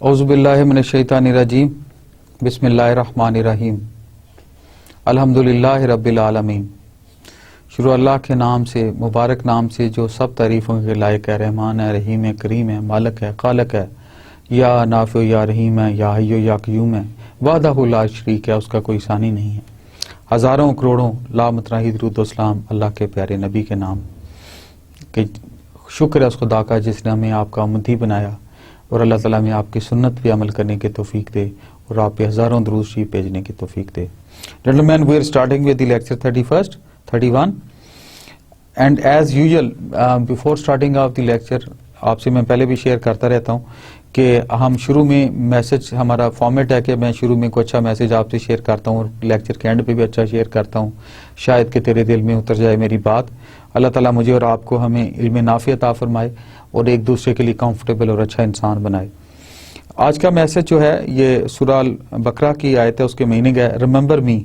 औज़ुबिल्लाहि मिनश्शैतानिर्रजीम बिस्मिल्लाहिर्रहमानिर्रहीम अल्हम्दुलिल्लाहि रब्बिल आलमीन। शुरू अल्लाह के नाम से, मुबारक नाम से जो सब तारीफ़ों के लायक है, रहमान है, रहीम है, करीम है, मालिक है, खालिक है, या नाफ़िउ या रहीम है, या हय्यु या क़य्यूम है, वहदहु ला शरीक है, उसका कोई सानी नहीं है। हज़ारों करोड़ों लामतनाही दुरूद व सलाम अल्लाह के प्यारे नबी के नाम कि शुक्र है उस खुदा का जिसने हमें आपका उम्मती बनाया और अल्लाह ताला में आपकी सुन्नत पे अमल करने की तौफीक दे और आप पे हज़ारों दुरूद शरीफ भेजने की तौफीक दे। Gentlemen, we are starting with the lecture 31 and as usual before starting off the lecture आपसे मैं पहले भी शेयर करता रहता हूँ कि हम शुरू में मैसेज, हमारा फॉर्मेट है कि मैं शुरू में कोई अच्छा मैसेज आपसे शेयर करता हूँ और लेक्चर के एंड पे भी अच्छा शेयर करता हूँ, शायद कि तेरे दिल में उतर जाए मेरी बात। अल्लाह ताला मुझे और आपको हमें इल्म नाफ़ी अता फरमाए और एक दूसरे के लिए कंफर्टेबल और अच्छा इंसान बनाए। आज का मैसेज जो है ये सूरह अल बकरा की आयत है, उसके मीनिंग है remember me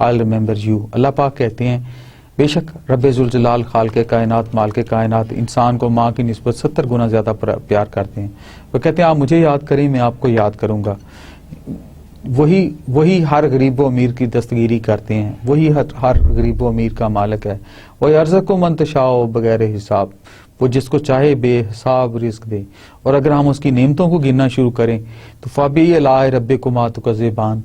I remember you. अल्लाह पाक कहते हैं बेशक रब्बे जुल जलाल खाल के कायनात, माल के कायनात इंसान को माँ की निस्बत 70 गुना ज़्यादा प्यार करते हैं। वो कहते हैं आप मुझे याद करें, मैं आपको याद करूँगा। वही हर गरीब व अमीर की दस्तगीरी करते हैं, वही हर गरीब व अमीर का मालिक है। वही अर्ज़क़ु मन तशाओ बगैर हिसाब, वो जिसको चाहे बेहिसाब रिस्क दे। और अगर हम उसकी नेमतों को गिनना शुरू करें तो फ़बी अलाए रब्बिकुमा तुकज़्ज़िबान,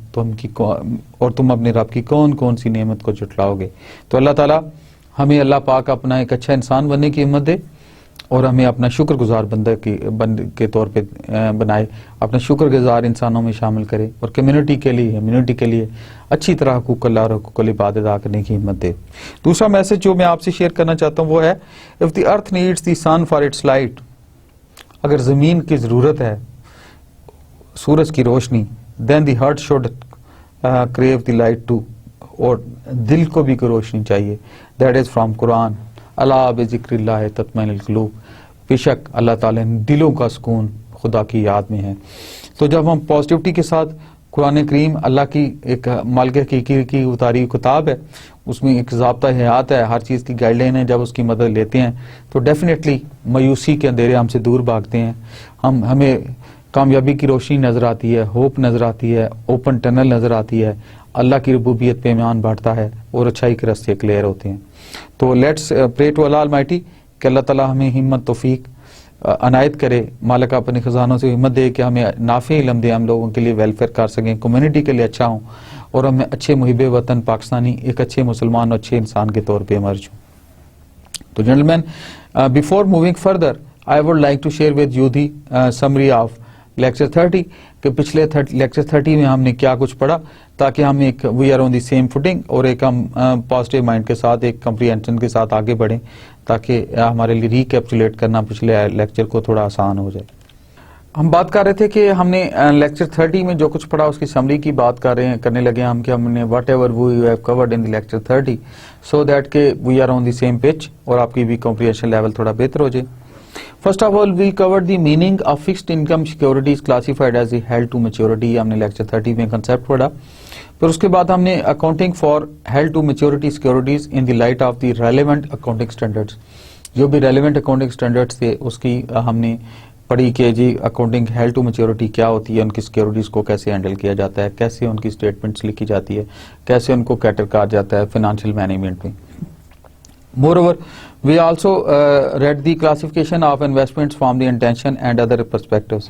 और तुम अपने रब की कौन कौन सी नेमत को जुटलाओगे। तो अल्लाह ताला हमें, अल्लाह पाक अपना एक अच्छा इंसान बनने की हिम्मत दे और हमें अपना शुक्रगुजार बंदे के तौर पे बनाए, अपना शुक्रगुजार इंसानों में शामिल करे और कम्युनिटी के लिए अच्छी तरह हुकूक अल्लाह और हुकूक इबादत अदा करने की हिम्मत दे। दूसरा मैसेज जो मैं आपसे शेयर करना चाहता हूँ वो है if the earth needs the sun for its light, अगर ज़मीन की ज़रूरत है सूरज की रोशनी, then the heart should crave the light too, और दिल को भी रोशनी चाहिए। दैट इज़ फ्रॉम कुरान, अला बिज़िक्रिल्लाह तत्मइनुल क़ुलूब, बेशक अल्लाह ताला ने दिलों का सुकून खुदा की याद में है। तो जब हम पॉजिटिविटी के साथ कुरान करीम अल्लाह की एक मालिक हकीकी की उतारी किताब है, उसमें एक ज़ाब्ता हयात है, हर चीज़ की गाइडलाइन है, जब उसकी मदद लेते हैं तो डेफिनेटली मायूसी के अंधेरे हमसे दूर भागते हैं। हमें कामयाबी की रोशनी नज़र आती है, होप नज़र आती है, ओपन टनल नज़र आती है, अल्लाह की रबूबियत पे ईमान बढ़ता है और अच्छाई के रास्ते क्लियर होते हैं। तो let's pray to Allah almighty कि अल्लाह ताला हमें हिम्मत तौफीक अनायत करे, मालिक अपने खजानों से हिम्मत दे कि हमें नाफी इल्म दे, हम लोगों के लिए वेलफेयर कर सकें, कम्युनिटी के लिए अच्छा हों और हमें अच्छे मुहिब वतन पाकिस्तानी, एक अच्छे मुसलमान और अच्छे इंसान के तौर पर इमर्ज हों। तो gentleman, before moving further I would like to share with you the summary of lecture 30 कि पिछले लेक्चर 30 में हमने क्या कुछ पढ़ा, ताकि हम एक we are on the same footing और एक हम पॉजिटिव माइंड के साथ, एक कंप्रीहेंशन के साथ आगे बढ़ें, ताकि हमारे लिए रिकैप्चुलेट करना पिछले लेक्चर को थोड़ा आसान हो जाए। हम बात कर रहे थे कि हमने लेक्चर 30 में जो कुछ पढ़ा उसकी समरी की बात करने लगे हम कि हमने whatever we have covered in the lecture 30 so that के we are on the same pitch और आपकी भी कॉम्प्रिहेंशन लेवल थोड़ा बेहतर हो जाए। First of all we covered the meaning of fixed income securities classified as held to maturity, हमने lecture 30 में कंसेप्ट पढ़ा। फिर उसके बाद हमने accounting for held to maturity securities in the light of the relevant accounting standards, जो भी relevant accounting standards थे उसकी हमने पढ़ी कि जी अकाउंटिंग हेल्ड टू मैच्योरिटी क्या होती है, उनकी सिक्योरिटीज को कैसे हैंडल किया जाता है, कैसे उनकी स्टेटमेंट्स लिखी जाती है, कैसे उनको कैटर कहा जाता है फाइनेंशियल मैनेजमेंट में। Moreover, we also read the classification of investments from the intention and other perspectives.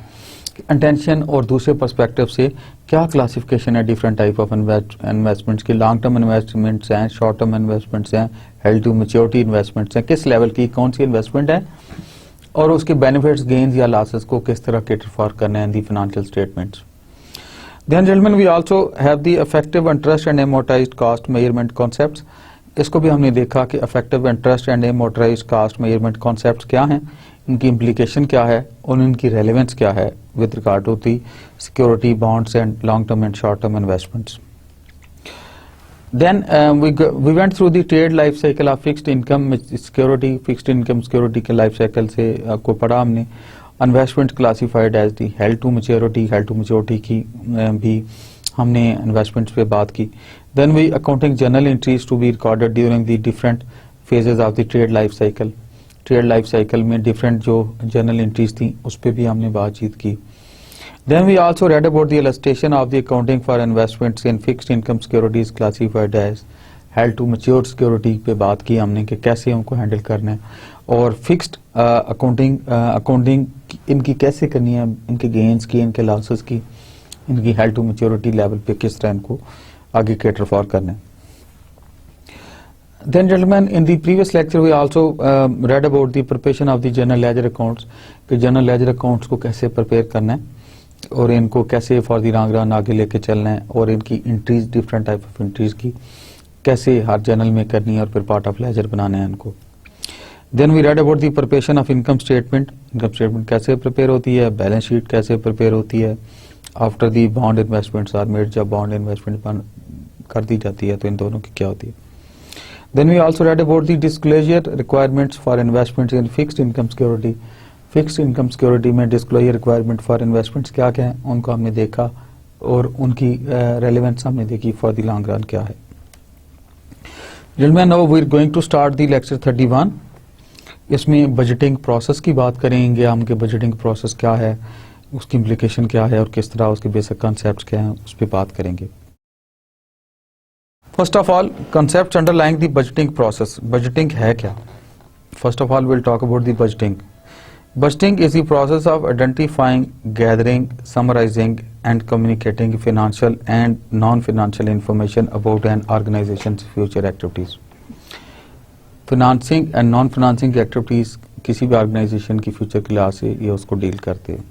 Intention और दूसरे perspective से क्या classification है different type of investments की, long term investments हैं, short term investments हैं, held to maturity investments हैं, किस level की कौन सी investment है और उसके benefits, gains या losses को किस तरह cater for करने हैं the financial statements. Then gentlemen, we also have the effective interest and amortized cost measurement concepts. इसको भी हमने देखा कि effective interest and amortised cost measurement concepts क्या हैं, इनकी इम्प्लीकेशन क्या है और इनकी रेलेवेंस क्या है with regard to the security, bonds and long term and short term investments. Then we went through the trade life cycle of fixed income security. Fixed income security के life cycle से को पढ़ा हमने. Investment classified as the held to maturity. Held to maturity की भी हमने investments पे बात की. Then we accounting journal entries to be recorded during the different phases of the trade life cycle. Trade life cycle में different जो journal entries थी उस पे भी हमने बातचीत की. Then we also read about the illustration of the accounting for investments in fixed income securities classified as held to mature security पे बात की हमने कि कैसे उनको हैंडल करना है और फिक्स्ड अकाउंटिंग इनकी कैसे करनी है, इनके गेन्स की, इनके लॉसेस की, इनकी हेल्ड टू मैच्योरिटी लेवल पे किस तरह इनको आगे कैटर फॉर करना है. Then gentlemen, in the previous lecture we also read about the preparation of the general ledger accounts कि general ledger accounts को कैसे प्रिपेयर करना है और इनको कैसे फॉर द लॉन्ग रन आगे लेके चलना है और इनकी entries different type of entries की कैसे हर जर्नल में करनी है और फिर पार्ट ऑफ लेजर बनाना है इनको. Then we read about the preparation of income statement. Income statement कैसे प्रिपेयर होती है, बैलेंस शीट कैसे प्रिपेयर होती है after the bond investments are made. जब बॉन्ड इन्वेस्टमेंट कर दी जाती है तो इन दोनों की क्या होती है. Then we also read about the disclosure requirements for investments in fixed income security. Fixed income security में डिस्क्लोजर रिक्वायरमेंट फॉर इन्वेस्टमेंट्स क्या क्या है उनको हमने देखा और उनकी रेलेवेंस हमने देखी फॉर द लॉन्ग रन क्या है. Now we are going to start the lecture 31. इसमें बजटिंग प्रोसेस की बात करेंगे हम कि बजटिंग प्रोसेस क्या है, उसकी इम्प्लीकेशन क्या है और किस तरह उसके बेसिक कॉन्सेप्ट्स क्या हैं उस पर बात करेंगे. First of all concepts underlying the budgeting process. Budgeting है क्या? First of all will talk about the budgeting. Budgeting is the process of identifying, gathering, summarizing, and communicating financial and non-financial information about an organization's future activities. Financing and non-financing activities किसी भी organization की future के लिहाज से ये उसको deal करते हैं.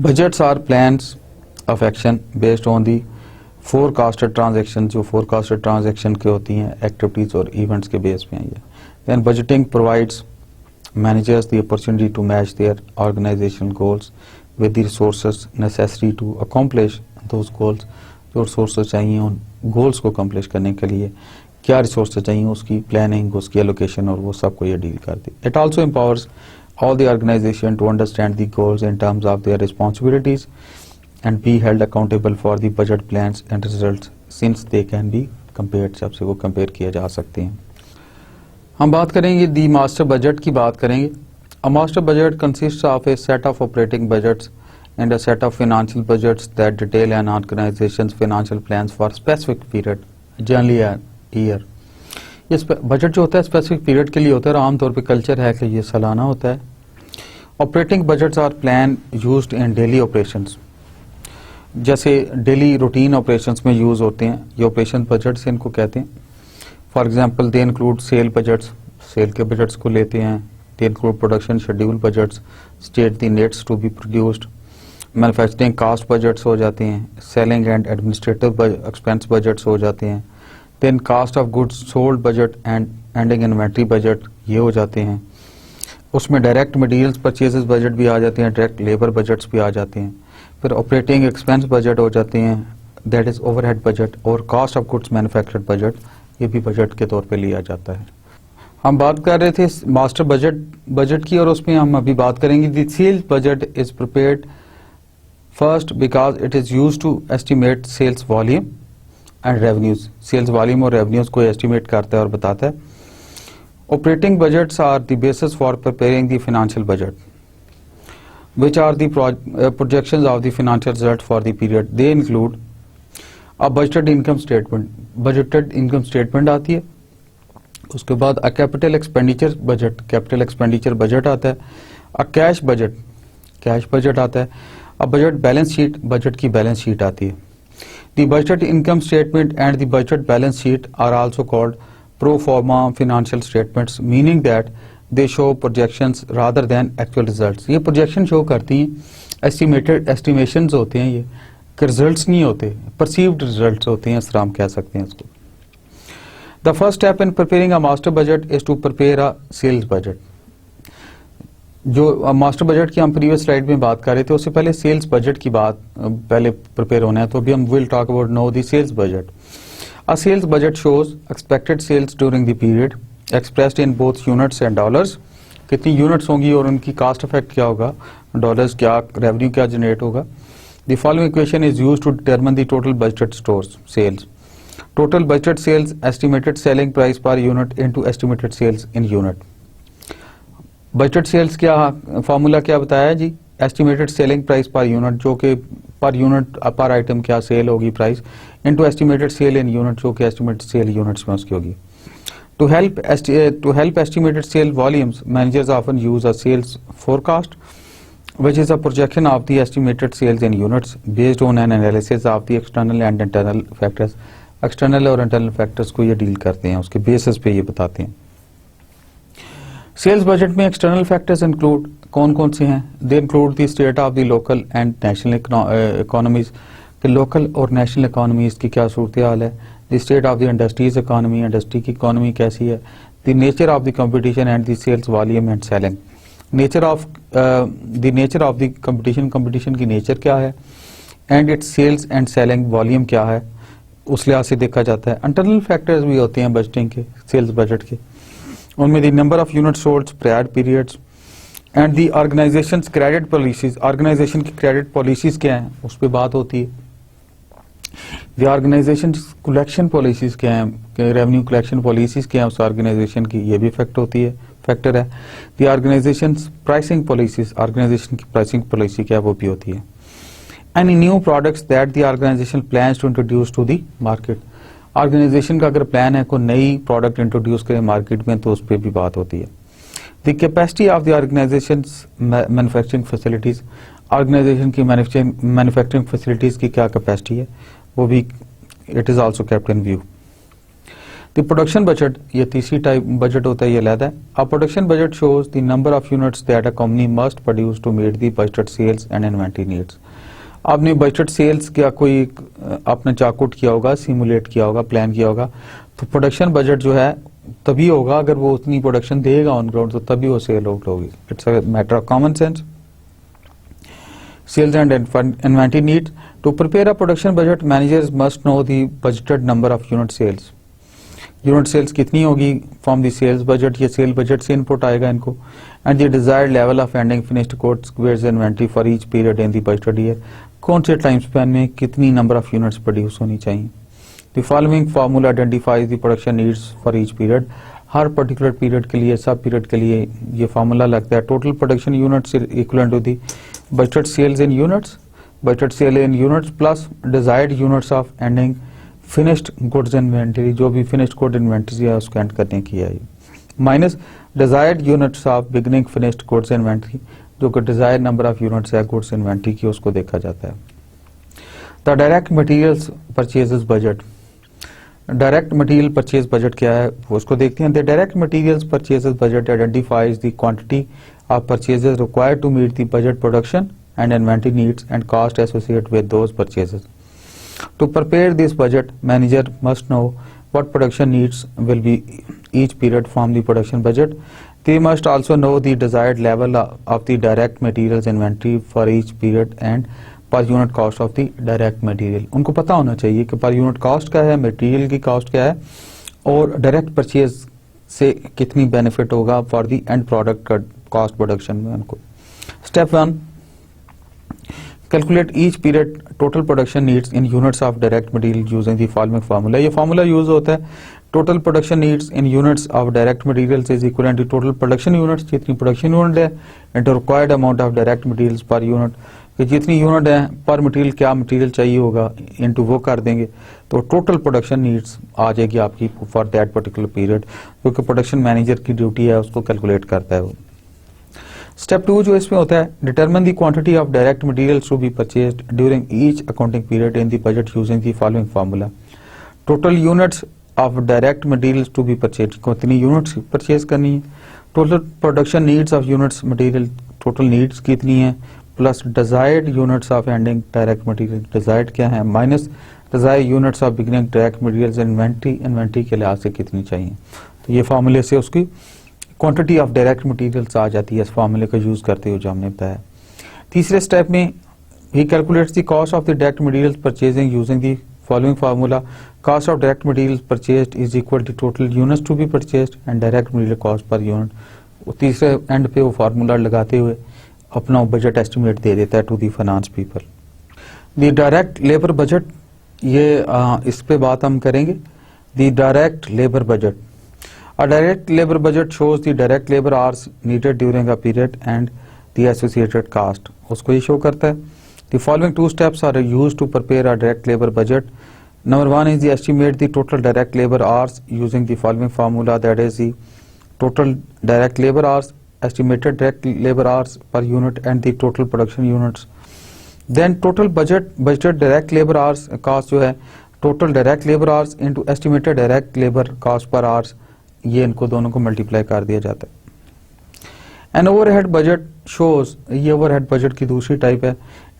Budgets are plans of action based on the forecasted transactions. जो forecasted transaction के होती हैं activities और events के base पे हैं ये. Then budgeting provides managers the opportunity to match their organizational goals with the resources necessary to accomplish those goals. जो resources चाहिए उन goals को accomplish करने के लिए क्या resources चाहिए उसकी planning, उसकी allocation और वो सब को ये deal करती. It also empowers all the organization to understand the goals in terms of their responsibilities and be held accountable for the budget plans and results since they can be compared. सबसे वो compare किया जा सकते हैं. हम बात करेंगे the master budget की बात करेंगे. A master budget consist of a set of operating budgets and a set of financial budgets that detail an organization's financial plans for specific period generally year. ये बजट जो होता है specific period के लिए होता है और आमतौर पे कल्चर है कि ये सालाना होता है. Operating budgets are plan used in daily operations. जैसे डेली रूटीन ऑपरेशंस में यूज होते हैं ये ऑपरेशन बजट्स इनको कहते हैं. For example they include sale budgets, sale के बजट्स को लेते हैं. They include production schedule budgets, state the nets to be produced. Manufacturing cost budgets हो जाते हैं. Selling and administrative expense budgets हो जाते हैं. Then cost of goods sold budget and ending inventory budget ये हो जाते हैं. उसमें डायरेक्ट मटीरियल्स परचेजेस बजट भी आ जाते हैं, डायरेक्ट लेबर बजट्स भी आ जाते हैं. फिर ऑपरेटिंग एक्सपेंस बजट हो जाते हैं, दैट इज ओवरहेड बजट. और cost of goods manufactured budget ये भी बजट के तौर पे लिया जाता है. हम बात कर रहे थे मास्टर बजट की और उसमें हम अभी बात करेंगे the sales budget is prepared first because it is used to estimate sales volume and revenues. Sales volume और रेवेन्यूज को एस्टिमेट करता है और बताता है. Operating budgets are the basis for preparing the financial budget which are the projections of the financial result for the period. They include a budgeted income statement. Budgeted income statement आती है. उसके बाद a capital expenditure budget. Capital expenditure budget आता है. A cash budget. Cash budget आता है. A budget balance sheet. Budget की balance sheet आती है. The budgeted income statement and the budget balance sheet are also called pro forma financial statements, meaning that they show projections rather than actual results. ये projection show करती हैं, estimated estimations होते हैं ये, results नहीं होते, perceived results होते हैं, इस तरह हम कह सकते हैं इसको. The first step in preparing a master budget is to prepare a sales budget. जो मास्टर बजट की हम प्रीवियस स्लाइड में बात कर रहे थे, उससे पहले सेल्स बजट की बात पहले प्रिपेयर होना है, तो अभी हम will talk about now the sales budget. A sales budget shows expected sales during the period expressed in both units and dollars. कितनी यूनिट्स होंगी और उनकी कास्ट इफेक्ट क्या होगा, डॉलर्स क्या, रेवेन्यू क्या जनरेट होगा. The following equation is used to determine the total budgeted stores sales. Total budgeted sales estimated selling price per unit into estimated sales in unit. Budgeted sales क्या formula क्या बताया जी, estimated selling price per unit, जो कि per unit per item क्या sale होगी price, into estimated sale in unit, जो कि एस्टिमेटेड सेल यूनिट्स में उसकी होगी. To help estimated sale volumes, managers often use a sales forecast, which is a projection of the estimated sales in units based on an analysis of the external and internal factors. External और internal factors को ये deal करते हैं, उसके basis पे ये बताते हैं. सेल्स बजट में एक्सटर्नल फैक्टर्स इंक्लूड कौन कौन से हैं? They include the state of the local and national economies, कि लोकल और नेशनल इकोनॉमीज की क्या सूरत हाल है. The state of the industry's economy, industry की इकोनॉमी कैसी है. The nature of the competition and the sales volume and selling. Nature of the competition, competition की नेचर क्या है, and its sales and selling volume क्या है, उस लिहाज से देखा जाता है. इंटरनल फैक्टर्स भी होते हैं बजटिंग के, सेल्स बजट के. उनमें the number of unit sold prior periods and the organization's credit policies. Organization की क्रेडिट पॉलिसीज क्या हैं, उस पर बात होती है. द ऑर्गेनाइजेशन कलेक्शन पॉलिसीज क्या है, रेवेन्यू कलेक्शन पॉलिसीज क्या है उस ऑर्गेनाइजेशन की, ये भी फैक्टर है. The organization pricing policies, organization की प्राइसिंग पॉलिसी क्या है, वो भी होती है. Any new products that the organization plans to introduce to the market. Organization का अगर प्लान है कोई नई प्रोडक्ट इंट्रोड्यूस करें मार्केट में, तो उस पर भी बात होती है. The capacity of the organization manufacturing facilities. Organization की मैन्युफैक्चरिंग फैसिलिटीज की क्या कैपेसिटी है, वो भी it is also kept in view. The production budget, ये तीसरी टाइप बजट होता है, ये अलग है. A production budget shows the number of units that a company must produce to meet the budgeted sales and inventory needs. आपने budgeted sales क्या कोई आपने चार्ट किया होगा, सिमुलेट किया होगा, प्लान किया होगा, तो प्रोडक्शन बजट जो है तभी होगा अगर वो उतनी प्रोडक्शन देगा ऑन ग्राउंड, तो तभी वो सेल आउट होगी. It's a matter of common sense. Sales and inventory needs. To prepare a production budget, managers must know the budgeted number of unit sales. Unit sales कितनी होगी from the sales budget, ये sale budget से input आएगा इनको. And the desired level of ending finished goods squares inventory for each period in the budgeted year. कौन से time span में कितनी number of units प्रोड्यूस होनी चाहिए. The following formula identifies the production needs for each period. Her particular period के लिए, सब period के लिए ये फार्मूला लगता है. Total production units equal to the budgeted sales in units, budgeted sale in units plus desired units of ending finished goods inventory, जो भी फिनिश्ड गुड इन्वेंटरी है उसको एंड करने की है, minus desired units of beginning finished goods inventory, जो कि desired number of units है गुड्स इन्वेंटरी की, उसको देखा जाता है. The direct materials purchases budget. Direct material purchase budget क्या है वो उसको देखते हैं. The direct materials purchases budget identifies the quantity of purchases required to meet the budget production and inventory needs and cost associated with those purchases. To prepare this budget, manager must know what production needs will be each period from the production budget. They must also know the desired level of the direct materials inventory for each period and per unit cost of the direct material. उनको पता होना चाहिए कि per unit cost क्या है, material की cost क्या है और direct purchase से कितनी benefit होगा for the end product का cost production में उनको. Step 1, calculate each period total production needs in units of direct material using the following formula. ये formula use होता है total production needs in units of direct materials is equivalent to total production units, जितनी production unit है into required amount of direct materials per unit, कि जितनी unit है पर material क्या मटेरियल चाहिए होगा इनटू वो कर देंगे तो टोटल प्रोडक्शन नीड्स आ जाएगी आपकी फॉर दैट पर्टिकुलर पीरियड, क्योंकि प्रोडक्शन मैनेजर की ड्यूटी है उसको कैलकुलेट करता है वो. स्टेप 2 जो इसमें होता है, determine the quantity of direct materials to be purchased during each accounting period in the budget using the following formula. Total units of direct materials to be purchased, कितनी यूनिट्स परचेज करनी है. Total production needs of units material, total needs कितनी है, plus desired units of ending direct material, desired क्या है, minus desired units of beginning direct materials inventory, inventory के लिहाज से कितनी चाहिए. तो ये फार्मूले से उसकी क्वांटिटी ऑफ डायरेक्ट मटेरियल्स आ जाती है इस फार्मूले का यूज करते हुए जो हमने बताया। तीसरे स्टेप में ही calculates the cost of the direct materials purchasing using the following formula, cost of direct materials purchased is equal to total units to be purchased and direct material cost per unit. तीसरे end पे वो formula लगाते हुए अपना budget estimate दे देता है to the finance people. The direct labour budget, ये इस पे बात हम करेंगे। The direct labour budget, a direct labour budget shows the direct labour hours needed during a period and the associated cost, उसको ये शो करता है। The following two steps are used to prepare a direct labour budget. Number one is the estimate the total direct labour hours using the following formula, that is the total direct labor hours, estimated direct labor hours per unit and the total production units. Then total budgeted direct labor hours cost जो है total direct labor hours into estimated direct labor cost per hours, ये इनको दोनों को multiply कर दिया जाता है। An overhead budget shows, ये overhead budget की दूसरी type है।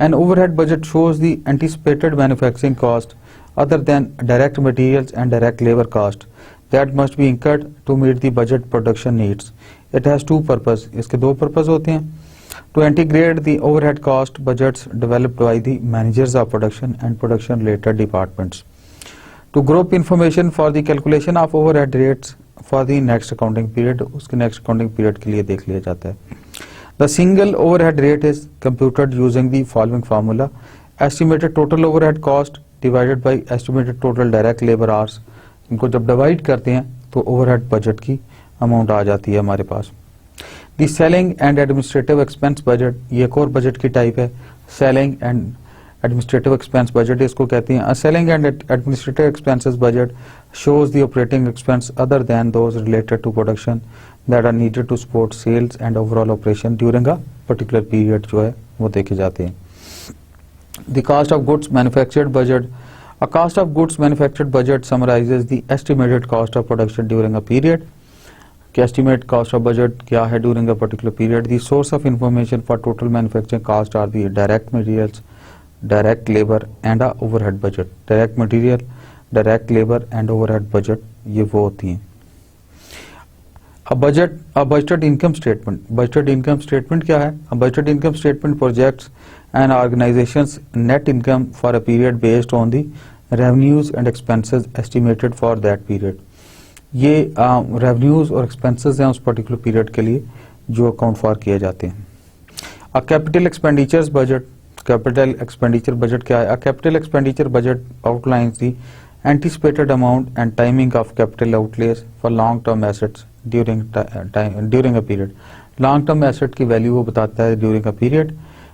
An overhead budget shows the anticipated manufacturing cost other than direct materials and direct labor cost that must be incurred to meet the budget production needs. It has two purpose, इसके दो purpose होते हैं। To integrate the overhead cost budgets developed by the managers of production and production related departments. To group information for the calculation of overhead rates for the next accounting period, उसके next accounting period के लिए देख लिया जाता है। The single overhead rate is computed using the following formula: estimated total overhead cost divided by estimated total direct labor hours। इनको जब divide करते हैं तो ओवरहेड बजट की अमाउंट आ जाती है हमारे पास। The selling and administrative expense budget, ये एक और बजट की टाइप है। Selling and administrative expense budget इसको कहते हैं। Selling and administrative expenses budget shows the operating expense other than those related to production that are needed to support sales and overall operation during a particular period जो है वो देखे जाते हैं। The cost of goods manufactured budget, a cost of goods manufactured budget summarizes the estimated cost of production during a period। कि estimate cost of budget क्या है during a particular period। The source of information for total manufacturing cost are the direct materials, direct labor and a overhead budget। direct material, direct labor and overhead budget ये वो होती हैं। a budgeted income statement, budgeted income statement क्या है? A budgeted income statement projects an organization's net income for a period based on the revenues and expenses estimated for that period। ये revenues और expenses हैं उस particular period के लिए जो account for किए जाते हैं। A capital expenditures budget, capital expenditure budget क्या है? A capital expenditure budget outlines the anticipated amount and timing of capital outlays for long-term assets during a period। long-term asset की value वो बताता है during a period।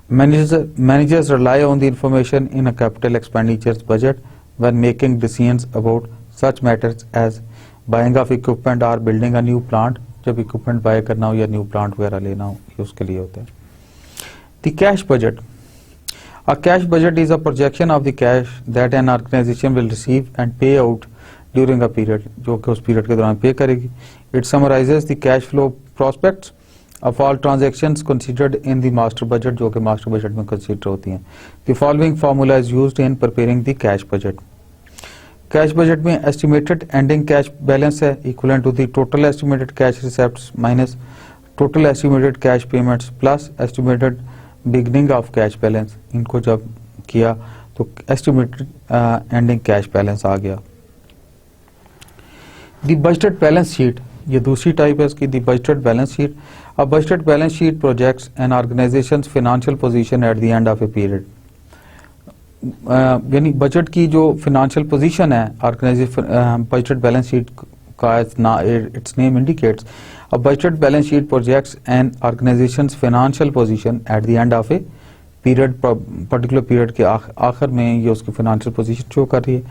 Managers rely on the information in a capital expenditures budget when making decisions about such matters as buying of equipment or building a new plant। जब equipment buy करना हो या new plant वगैरह लेना हो ये उसके लिए होता है। The cash budget, a cash budget is a projection of the cash that an organization will receive and pay out during a period, जो कि उस period के दौरान pay करेगी। It summarizes the cash flow prospects of all transactions considered in the master budget, जो कि master budget में consider होती हैं। The following formula is used in preparing the cash budget। cash budget में estimated ending cash balance है equivalent to the total estimated cash receipts minus total estimated cash payments plus estimated beginning of cash balance। इनको जब किया तो estimated ending cash balance आ गया। The budgeted balance sheet, ये दूसरी type है इसकी। The budgeted balance sheet, a budgeted balance sheet projects an organization's financial position at the end of a period। यानी बजट की जो financial position है organisation budgeted balance sheet का its name indicates, a budgeted balance sheet projects an organization's financial position at the end of a period, particular period के आखिर में ये उसकी financial position show कर रही है।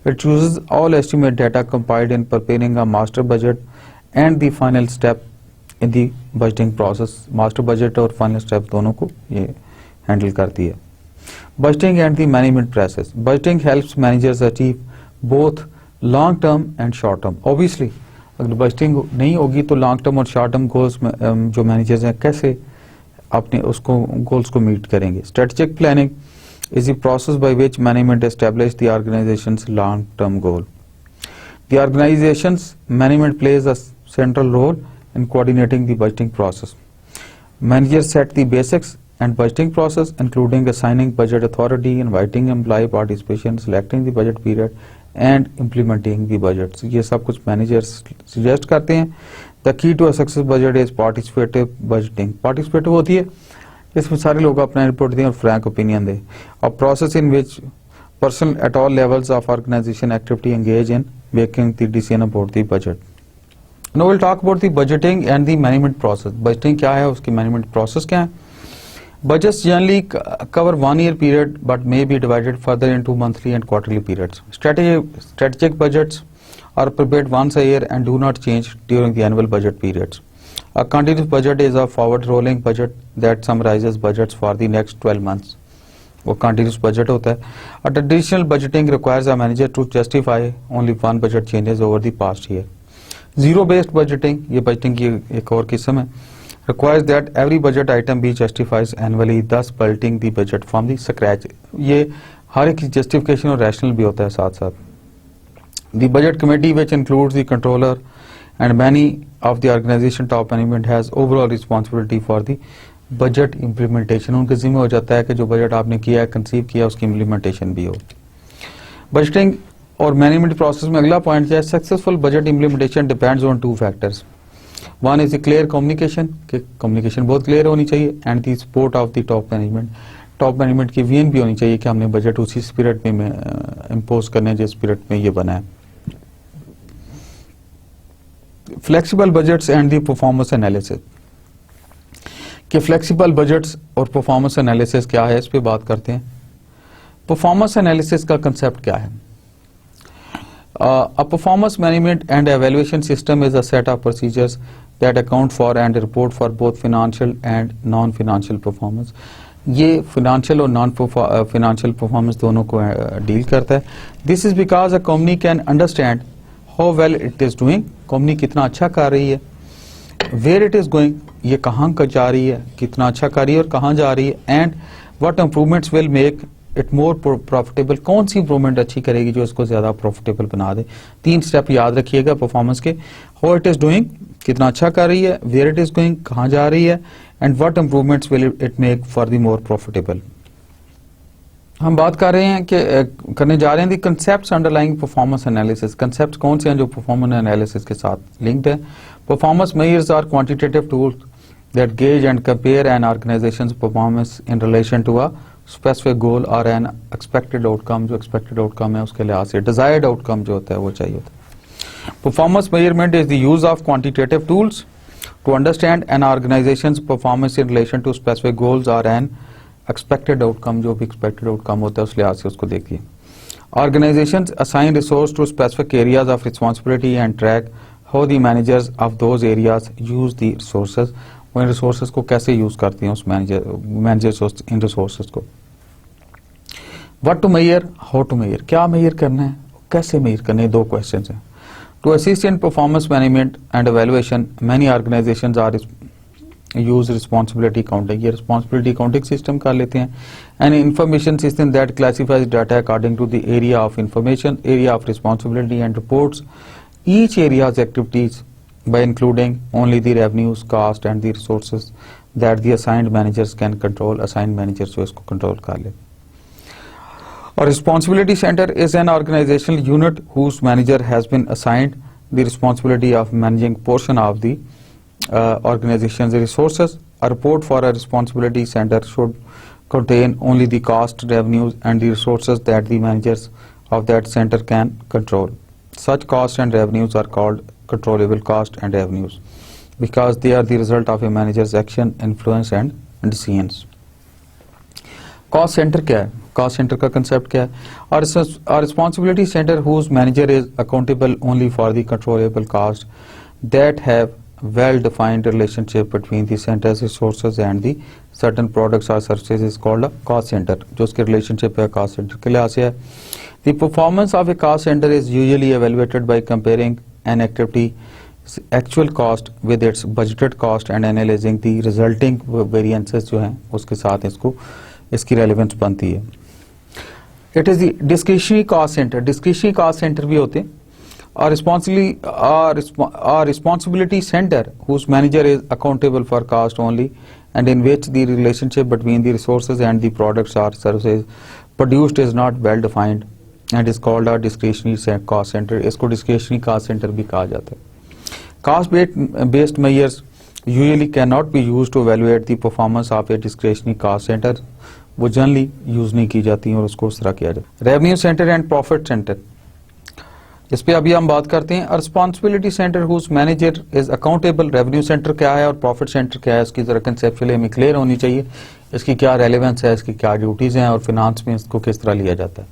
It chooses all estimate data compiled in preparing a master budget and the final step in the budgeting process। master budget और final step दोनों को ये handle करती है। Budgeting and the management process, budgeting helps managers achieve both long term and short term। obviously अगर budgeting नहीं होगी तो long term और short term goals जो managers हैं कैसे अपने उसको goals को meet करेंगे। strategic planning is the process by which management establish the organization's long term goal। The organization's management plays a central role in coordinating the budgeting process. Managers set the basics and budgeting process, including assigning budget authority, inviting employee participation, selecting the budget period and implementing the budgets. ये सब कुछ managers suggest करते हैं. The key to a successful budget is participative budgeting. Participative होती है इसमें सारे लोग अपना इनपुट दें और फ्रैंक ओपिनियन दें. A process in which person at all levels of organization activity engage in making the decision about the budget. Now we'll talk about the budgeting and the management process. Budgeting क्या है, उसकी management process क्या है. Budgets generally cover 1 year period but may be divided further into monthly and quarterly periods. Strategic budgets are prepared once a year and do not change during the annual budget periods. A continuous budget is a forward rolling budget that summarizes budgets for the next 12 months. वो continuous budget होता है. A traditional budgeting requires a manager to justify only one budget changes over the past year. Zero based budgeting, ये budgeting की एक और किस्म है, requires that every budget item be justifies annually, thus budgeting the budget from the scratch. ये हर एक justification और rational भी होता है साथ साथ. The budget committee, which includes the controller and many of the organization top management, has overall responsibility for the budget implementation. उनके जिम्मे हो जाता है कि जो बजट आपने किया है, कंसीव किया, उसकी इम्प्लीमेंटेशन भी हो. बजटिंग और मैनेजमेंट प्रोसेस में अगला पॉइंट है, successful budget implementation depends on 2 factors. One is the clear communication, कि कम्युनिकेशन बहुत क्लियर होनी चाहिए, and the support of the top management. Top management की विजन भी होनी चाहिए कि हमने बजट उसी स्पिरिट में इम्पोज करने हैं जिस स्पिरिट में ये बना है. Flexible budgets and the performance analysis, कि फ्लेक्सिबल बजट्स और परफॉर्मेंस एनालिसिस क्या है, इस पे बात करते हैं. परफॉर्मेंस एनालिसिस का कंसेप्ट क्या है? A performance management and evaluation system is a set of procedures that account for and report for both financial and non-financial performance. ये financial और non-financial performance दोनों को डील करता है. This is because a company can understand how well it is doing, company कितना अच्छा कर रही है, where it is going, ये कहाँ जा रही है, कितना अच्छा कर रही है और कहाँ जा रही है, and what improvements will make it more profitable, कौन सी इंप्रूवमेंट अच्छी करेगी जो इसको ज्यादा प्रॉफिटेबल बना दे. 3 स्टेप याद रखिएगा परफॉर्मेंस के. हाउ इट इज डूइंग, कितना अच्छा कर रही है, वेयर इट इज गोइंग, कहाँ जा रही है, and what improvements will it make for the more profitable. हम बात कर रहे हैं कि करने जा रहे हैं the concepts underlying performance analysis. Concepts कौन से हैं जो परफॉर्मेंस एनालिसिस के साथ लिंक्ड है? Performance measures are quantitative tools that gauge and compare an organization's performance in relation to a specific goal और एन एक्सपेक्टेड आउटकम. जो एक्सपेक्टेड आउटकम है उसके लिहाज से डिजायर्ड आउटकम जो होता है वो चाहिए होता है. Performance measurement is the use of quantitative tools to understand an organization's performance in relation to specific goals और एन एक्सपेक्टेड आउटकम. जो भी एक्सपेक्टेड आउटकम होता है उस लिहाज से उसको देखिए. Organizations assign resource to specific areas of responsibility and track how the managers of those areas use the resources. वो इन रिसोर्सेज को कैसे यूज करती हैं उस मैनेजर्स इन रिसोर्सेज को. What to measure, how to measure, क्या मेजर करना है, कैसे मेजर करना है, 2 क्वेश्चन हैं. To assist in performance management and evaluation many organizations are use responsibility counting. ये रिस्पॉन्सिबिलिटी काउंटिंग सिस्टम कर लेते हैं. An information system that classifies data according to the area of information, area of responsibility and reports each area's activities by including only the revenues, cost and the resources that the assigned managers can control. Assigned managers जो इसको control कर ले. A responsibility center is an organizational unit whose manager has been assigned the responsibility of managing portion of the organization's resources. A report for a responsibility center should contain only the cost, revenues and the resources that the managers of that center can control. Such costs and revenues are called controllable cost and revenues because they are the result of a manager's action, influence and decisions. Cost center क्या है? Cost center का concept क्या है? Our responsibility center whose manager is accountable only for the controllable cost that have well-defined relationship between the center's resources and the certain products or services is called a cost center. जो उसके relationship है cost center के लिहाज से है. The performance of a cost center is usually evaluated by comparing an activity's actual cost with its budgeted cost and analyzing the resulting variances जो हैं उसके साथ इसकी relevance बनती है. It is the discretionary cost center. Discretionary cost center भी होते हैं. Our responsibility center, whose manager is accountable for cost only, and in which the relationship between the resources and the products or services produced is not well defined, and is called our discretionary cost center. इसको discretionary cost center भी कहा जाता है. Cost based measures usually cannot be used to evaluate the performance of a discretionary cost center. वो generally use नहीं की जाती हैं और उसको उस तरह किया जाता है. Revenue center and profit center, इस पे अभी हम बात करते हैं. Responsibility center whose manager is accountable. Revenue center क्या है और प्रॉफिट सेंटर क्या है, इसकी जरा कंसेप्चुअली हमें क्लियर होनी चाहिए. इसकी क्या रेलेवेंस है, इसकी क्या ड्यूटीज हैं और फिनांस में इसको किस तरह लिया जाता है.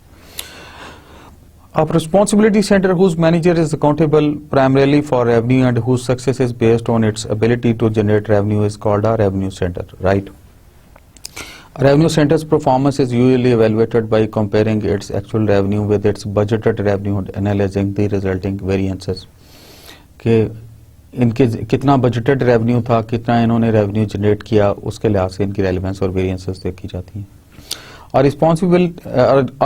अब responsibility center whose manager is accountable primarily for revenue and whose success is based on its ability to generate revenue is called a revenue center. Right. Revenue center's performance is usually evaluated by comparing its actual revenue with its budgeted revenue and analyzing the resulting variances. कि इनके कितना budgeted revenue था, कितना इन्होंने revenue generate किया, उसके लिहाज से इनकी रेलेवेंस और वेरिएंसेस देखी जाती हैं. Our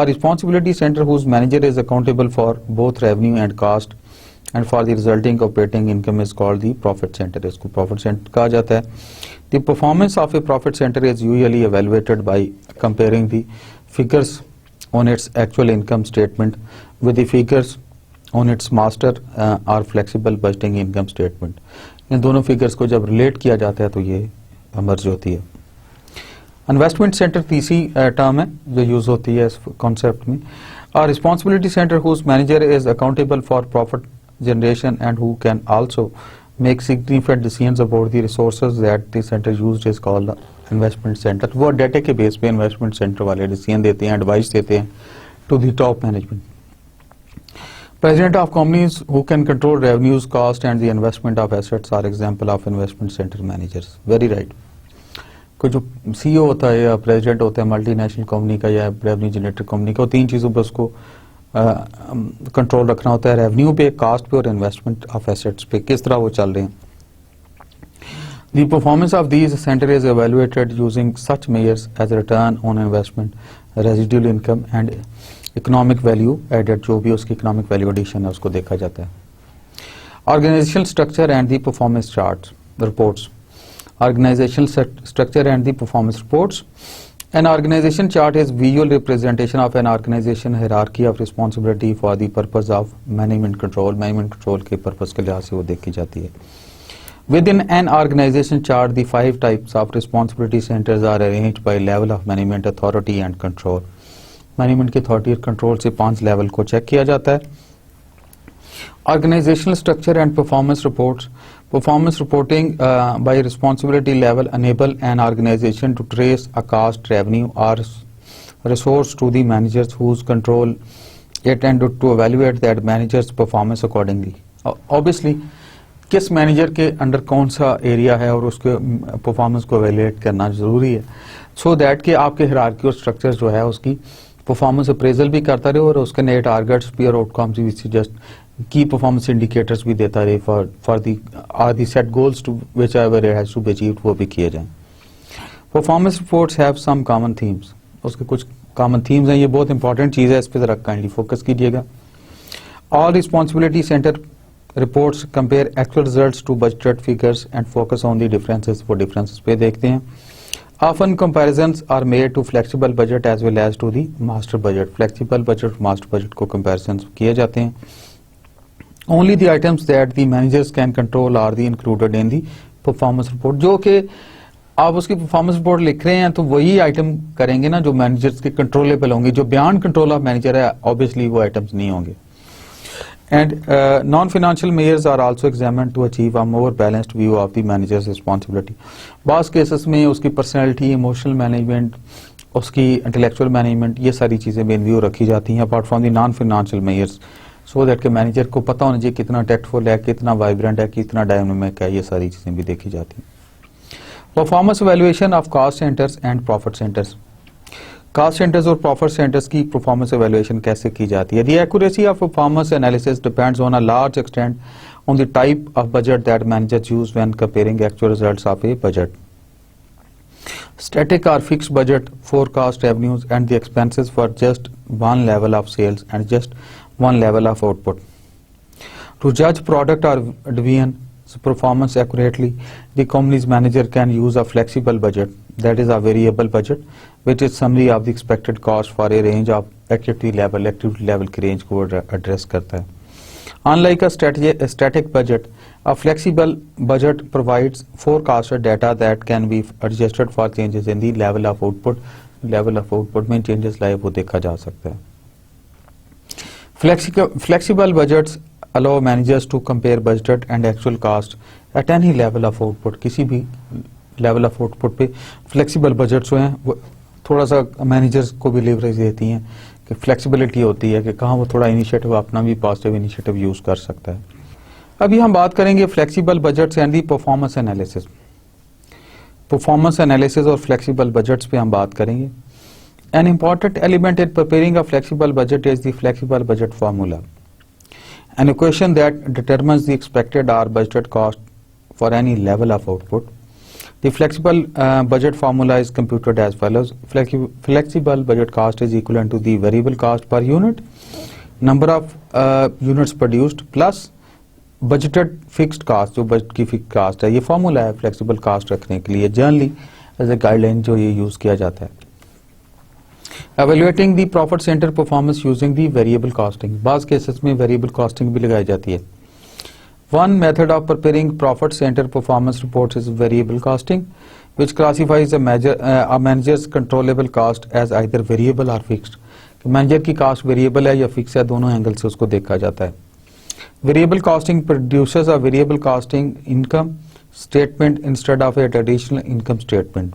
responsibility center whose manager is accountable for both revenue and cost and for the resulting operating income is called the profit center. इसको profit center कहा जाता है. The performance of a profit center is usually evaluated by comparing the figures on its actual income statement with the figures on its master or flexible budgeting income statement. इन दोनों figures को जब relate किया जाता है तो ये मर्ज होती है. इन्वेस्टमेंट सेंटर तीसरी टर्म है जो यूज होती है इस कॉन्सेप्ट में. Our responsibility center whose manager is accountable for profit generation and who can also make significant decisions about the resources that the center used is called the investment center. वो data के base पे investment center वाले decision देते हैं, advice देते हैं to the top management. President of companies who can control revenues, cost and the investment of assets are example of investment center managers. Very right. कोई जो CEO होता है या प्रेसिडेंट होता है मल्टीनेशनल कंपनी का या रेवेन्यू जनरेटर कंपनी का, वो तीन चीज़ों पर उसको कंट्रोल रखना होता है. रेवेन्यू पे, कास्ट पे और इन्वेस्टमेंट ऑफ एसेट्स पे किस तरह वो चल रहे हैं. The performance of these center is evaluated using such measures as return on investment, residual income and economic value added. जो भी उसकी इकोनॉमिक वैल्यू एडिशन है उसको देखा जाता है. Organizational structure and the performance chart reports. Organizational structure and the performance reports. An organization chart is visual representation of an organization hierarchy of responsibility for the purpose of management control. Management control के purpose के लिहाज से वो देखी जाती है. Within an organization chart, the 5 types of responsibility centers are arranged by level of management, authority and control. Management की authority और control से 5 level को check किया जाता है. Organizational structure and performance reports. Performance reporting by responsibility level enable an organization to trace a cost, revenue or resource to the managers whose control it and to evaluate that manager's performance accordingly. Obviously किस manager के under कौन सा area है और उसके performance को evaluate करना जरूरी है, सो दैट कि आपके हिरार्की और स्ट्रक्चर जो है उसकी परफॉर्मेंस अप्रेजल भी करता रहे और उसके नए टारगेट्स भी और आउटकम्स भी जस्ट की परफॉर्मेंस इंडिकेटर्स भी देता रहे for the set goals to whichever it has to be achieved, वो भी किए जाएं. Performance reports have some common themes. उसके कुछ कॉमन थीम्स हैं, ये बहुत इंपॉर्टेंट चीज़ है, इस पर जरा काइंडली फोकस कीजिएगा. All responsibility center reports compare actual results to budgeted figures and focus on the differences. वो डिफरेंसेस पे देखते हैं. Often comparisons are made to flexible budget as well as to the master budget. Flexible budget, master budget को comparisons किए जाते हैं. Only the items that the managers can control are the included in the performance report. जो कि आप उसकी performance report लिख रहे हैं तो वही आइटम करेंगे ना जो मैनेजर्स के कंट्रोलेबल होंगे. जो बियॉन्ड कंट्रोल ऑफ मैनेजर है ऑब्वियसली वो आइटम्स नहीं होंगे. And non-financial measures are also examined to achieve a more balanced view of the manager's responsibility. बास केसेस में उसकी पर्सनैलिटी, इमोशनल मैनेजमेंट, उसकी इंटेलेक्चुअल मैनेजमेंट, ये सारी चीज़ें मेन व्यू रखी जाती हैं apart from the non financial measures, so that के मैनेजर को पता होना चाहिए कितना टैक्टफुल है, कितना वाइब्रेंट है, कितना डायनामिक है. ये सारी चीज़ें भी देखी जाती हैं. Performance evaluation of cost centers and profit centers. Cost centers और प्रॉफिट सेंटर्स की परफॉर्मेंस एवेल्युएशन कैसे की जाती है. The accuracy of performance analysis depends on a large extent on the type of budget that managers use when comparing actual results of a budget. Static or fixed budget forecast revenues and the expenses for just one level of sales and just one level of output. To judge product or division performance accurately, the company's manager can use a flexible budget, that is a variable budget, which is summary of the expected cost for a range of activity level के range को address करता है. Unlike a static budget, a flexible budget provides forecasted data that can be adjusted for changes in the level of output. Level of output में changes लाए वो देखा जा सकता है. Flexible budgets allow managers to compare budget and actual cost at any level of output. किसी भी level of output पे flexible budgets जो हैं वो थोड़ा सा managers को भी leverage देती हैं कि flexibility होती है कि कहाँ वो थोड़ा initiative अपना भी positive initiative use कर सकता है. अभी हम बात करेंगे flexible budgets and the performance analysis. Performance analysis और flexible budgets पे हम बात करेंगे. An important element in preparing a flexible budget is the flexible budget formula, an equation that determines the expected or budgeted cost for any level of output. The flexible budget formula is computed as follows. Flexible budget cost is equivalent to the variable cost per unit, number of units produced plus budgeted fixed cost, जो budget की fixed cost है. ये formula है flexible cost रखने के लिए generally as a guideline जो ये use किया जाता है. Evaluating the profit center performance using the variable costing. बाज़ केसेस में variable costing भी लगाई जाती है. One method of preparing profit center performance reports is variable costing, which classifies a manager's controllable cost as either variable or fixed. Manager की cost variable है या fixed है, दोनों एंगल से उसको देखा जाता है. Variable costing produces a variable costing income statement instead of a traditional income statement.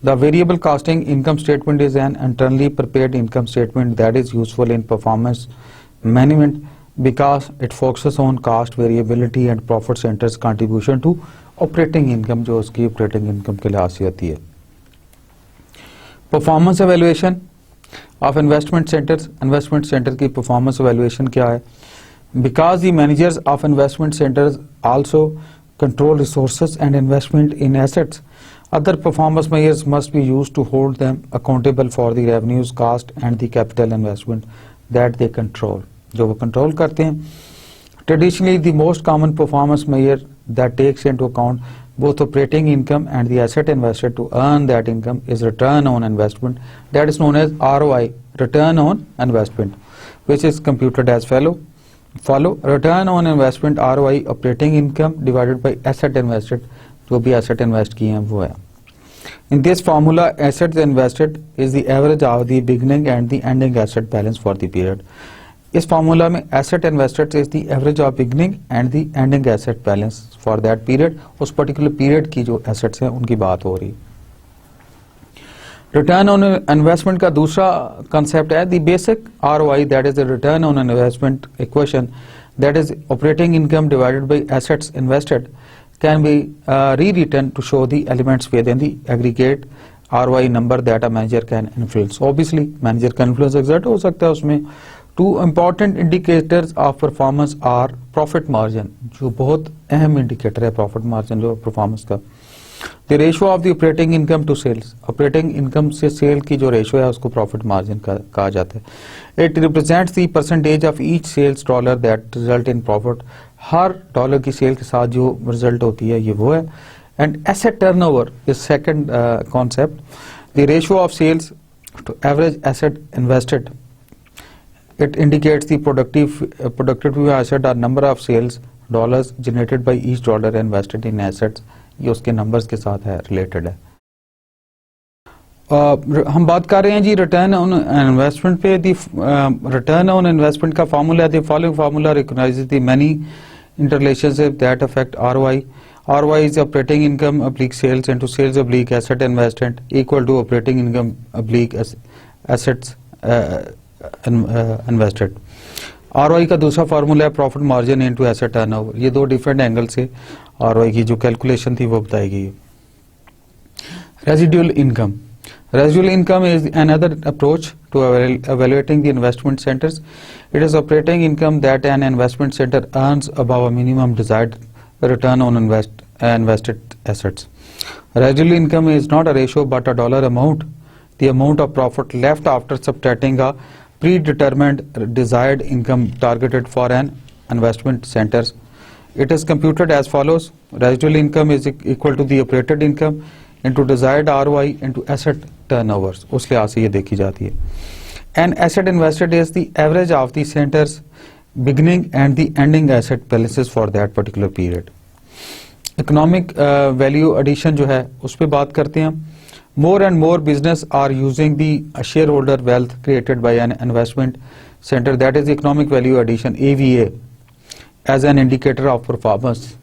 The variable costing income statement is an internally prepared income statement that is useful in performance management because it focuses on cost variability and profit center's contribution to operating income, जो उसकी operating income के लिहाज से आती है. Performance evaluation of investment centers. Investment center की performance evaluation क्या है? Because the managers of investment centers also control resources and investment in assets, other performance measures must be used to hold them accountable for the revenues, cost and the capital investment that they control. जो वो control करते हैं. Traditionally, the most common performance measure that takes into account both operating income and the asset invested to earn that income is return on investment, that is known as ROI, return on investment, which is computed as follow. Return on investment ROI operating income divided by asset invested, जो भी asset invest किए हैं वो है. In this formula, assets invested is the average of the beginning and the ending asset balance for the period. इस formula में asset invested is the average of beginning and the ending asset balance for that period. उस particular period की जो assets हैं उनकी बात हो रही. Return on investment का दूसरा concept है the basic ROI, that is the return on investment equation, that is operating income divided by assets invested, can be rewritten to show the elements within the aggregate ROI number that a manager can influence. Obviously, manager का influence exert हो सकता है उसमें. Two important indicators of performance are profit margin, जो बहुत अहम indicator है profit margin जो performance का. The ratio of the operating income to sales. Operating income से sale की जो ratio है उसको profit margin का कहा जाता है. It represents the percentage of each sales dollar that result in profit. हर डॉलर की सेल के साथ जो रिजल्ट होती है ये वो है. And asset turnover is second concept. The ratio of sales to average asset invested. It indicates the productive asset और number of sales dollars generated by each dollar invested in assets. ये उसके numbers के साथ है related है. हम बात कर रहे हैं जी रिटर्न ऑन इन्वेस्टमेंट पे. रिटर्न ऑन इन्वेस्टमेंट का formula the following formula recognises the many interrelationship that affect ROI. ROI is operating income oblique sales into sales oblique asset investment equal to operating income oblique assets invested. ROI का दूसरा formula है profit margin into asset turnover. ये दो different angle से ROI की जो calculation थी वो बताई गई है. Residual income. Residual income is another approach to evaluating the investment centers. It is operating income that an investment center earns above a minimum desired return on invested assets. Residual income is not a ratio but a dollar amount, the amount of profit left after subtracting a predetermined desired income targeted for an investment centers. It is computed as follows: residual income is equal to the operated income into desired ROI into asset turnovers. उस लिहाज से ये देखी जाती है. An asset invested is the average of the center's beginning and the ending asset balances for that particular period. Economic value addition जो है उस पर बात करते हैं. More and more business are using the shareholder wealth created by an investment center, that is economic value addition (EVA) as an indicator of performance.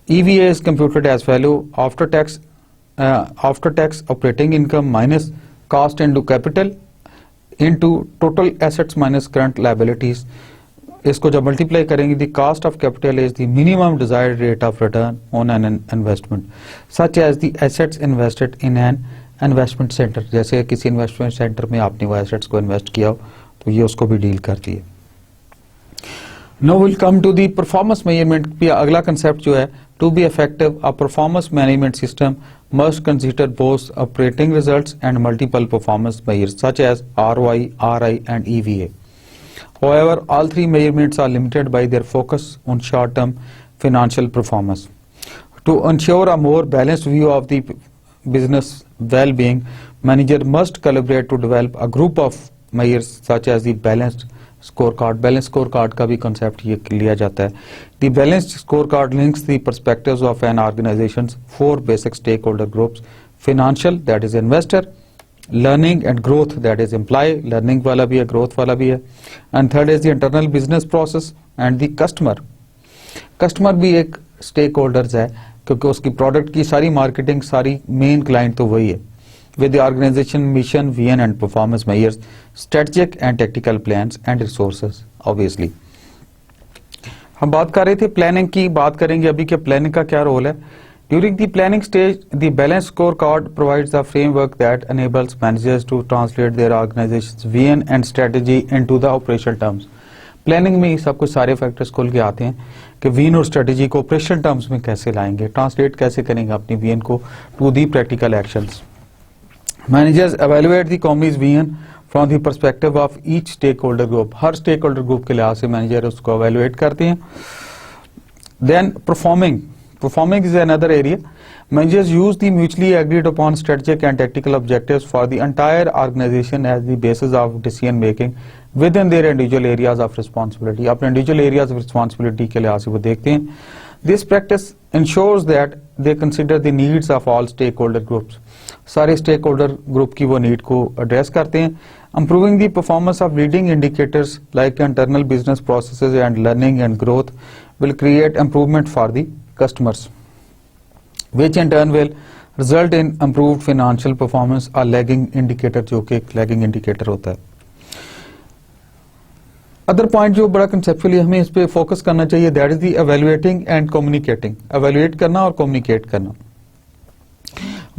EVA is computed as value after tax operating income minus cost into capital into total assets minus current liabilities. इसको जब multiply करेंगे, the cost of capital is the minimum desired rate of return on an investment, such as the assets invested in an investment center. जैसे किसी investment centre में आपने वो assets को invest किया हो तो ये उसको भी डील करती है. Now we'll come to the performance measurement. अगला कंसेप्ट जो है, to be effective, a performance management system must consider both operating results and multiple performance measures such as ROI, RI and EVA. However, all three measurements are limited by their focus on short-term financial performance. To ensure a more balanced view of the business well-being, manager must collaborate to develop a group of measures such as the balanced scorecard. Balanced scorecard का भी concept ये लिया जाता है. The balanced scorecard links the perspectives of an organization's four basic stakeholder groups: financial, that is investor; learning and growth, that is employee, learning वाला भी है, growth वाला भी है; and third is the internal business process and the customer. Customer भी एक stakeholders है क्योंकि उसकी product की सारी marketing, सारी main client तो वही है. With the organization mission, vision and performance measures, strategic and tactical plans and resources, obviously. हम बात कर रहे थे प्लानिंग की, बात करेंगे अभी कि प्लानिंग का क्या रोल है. During the planning stage, the balanced scorecard provides a framework that enables managers to translate their organization's vision and strategy into the operational terms. Planning में सब कुछ सारे फैक्टर्स खुल के आते हैं कि विजन और स्ट्रेटजी को ऑपरेशनल टर्म्स में कैसे लाएंगे, ट्रांसलेट कैसे करेंगे अपनी विजन को to the practical actions. Managers evaluate the company's vision from the perspective of each stakeholder group. Her stakeholder group के लिहाज से मैनेजर उसको evaluate करते हैं. Then Performing is another area. Managers use the mutually agreed upon strategic and tactical objectives for the entire organization as the basis of decision making within their individual areas of responsibility. अपने individual areas of responsibility के लिहाज से वो देखते हैं. This practice ensures that they consider the needs of all stakeholder groups. सारे stakeholder group की वो need को address करते हैं. Improving the performance of leading indicators like internal business processes and learning and growth will create improvement for the customers, which in turn will result in improved financial performance. A lagging indicator जो कि एक lagging indicator होता है. Other point जो बड़ा conceptually हमें इस पे फोकस करना चाहिए, that is the evaluating and communicating. evaluate करना और communicate करना.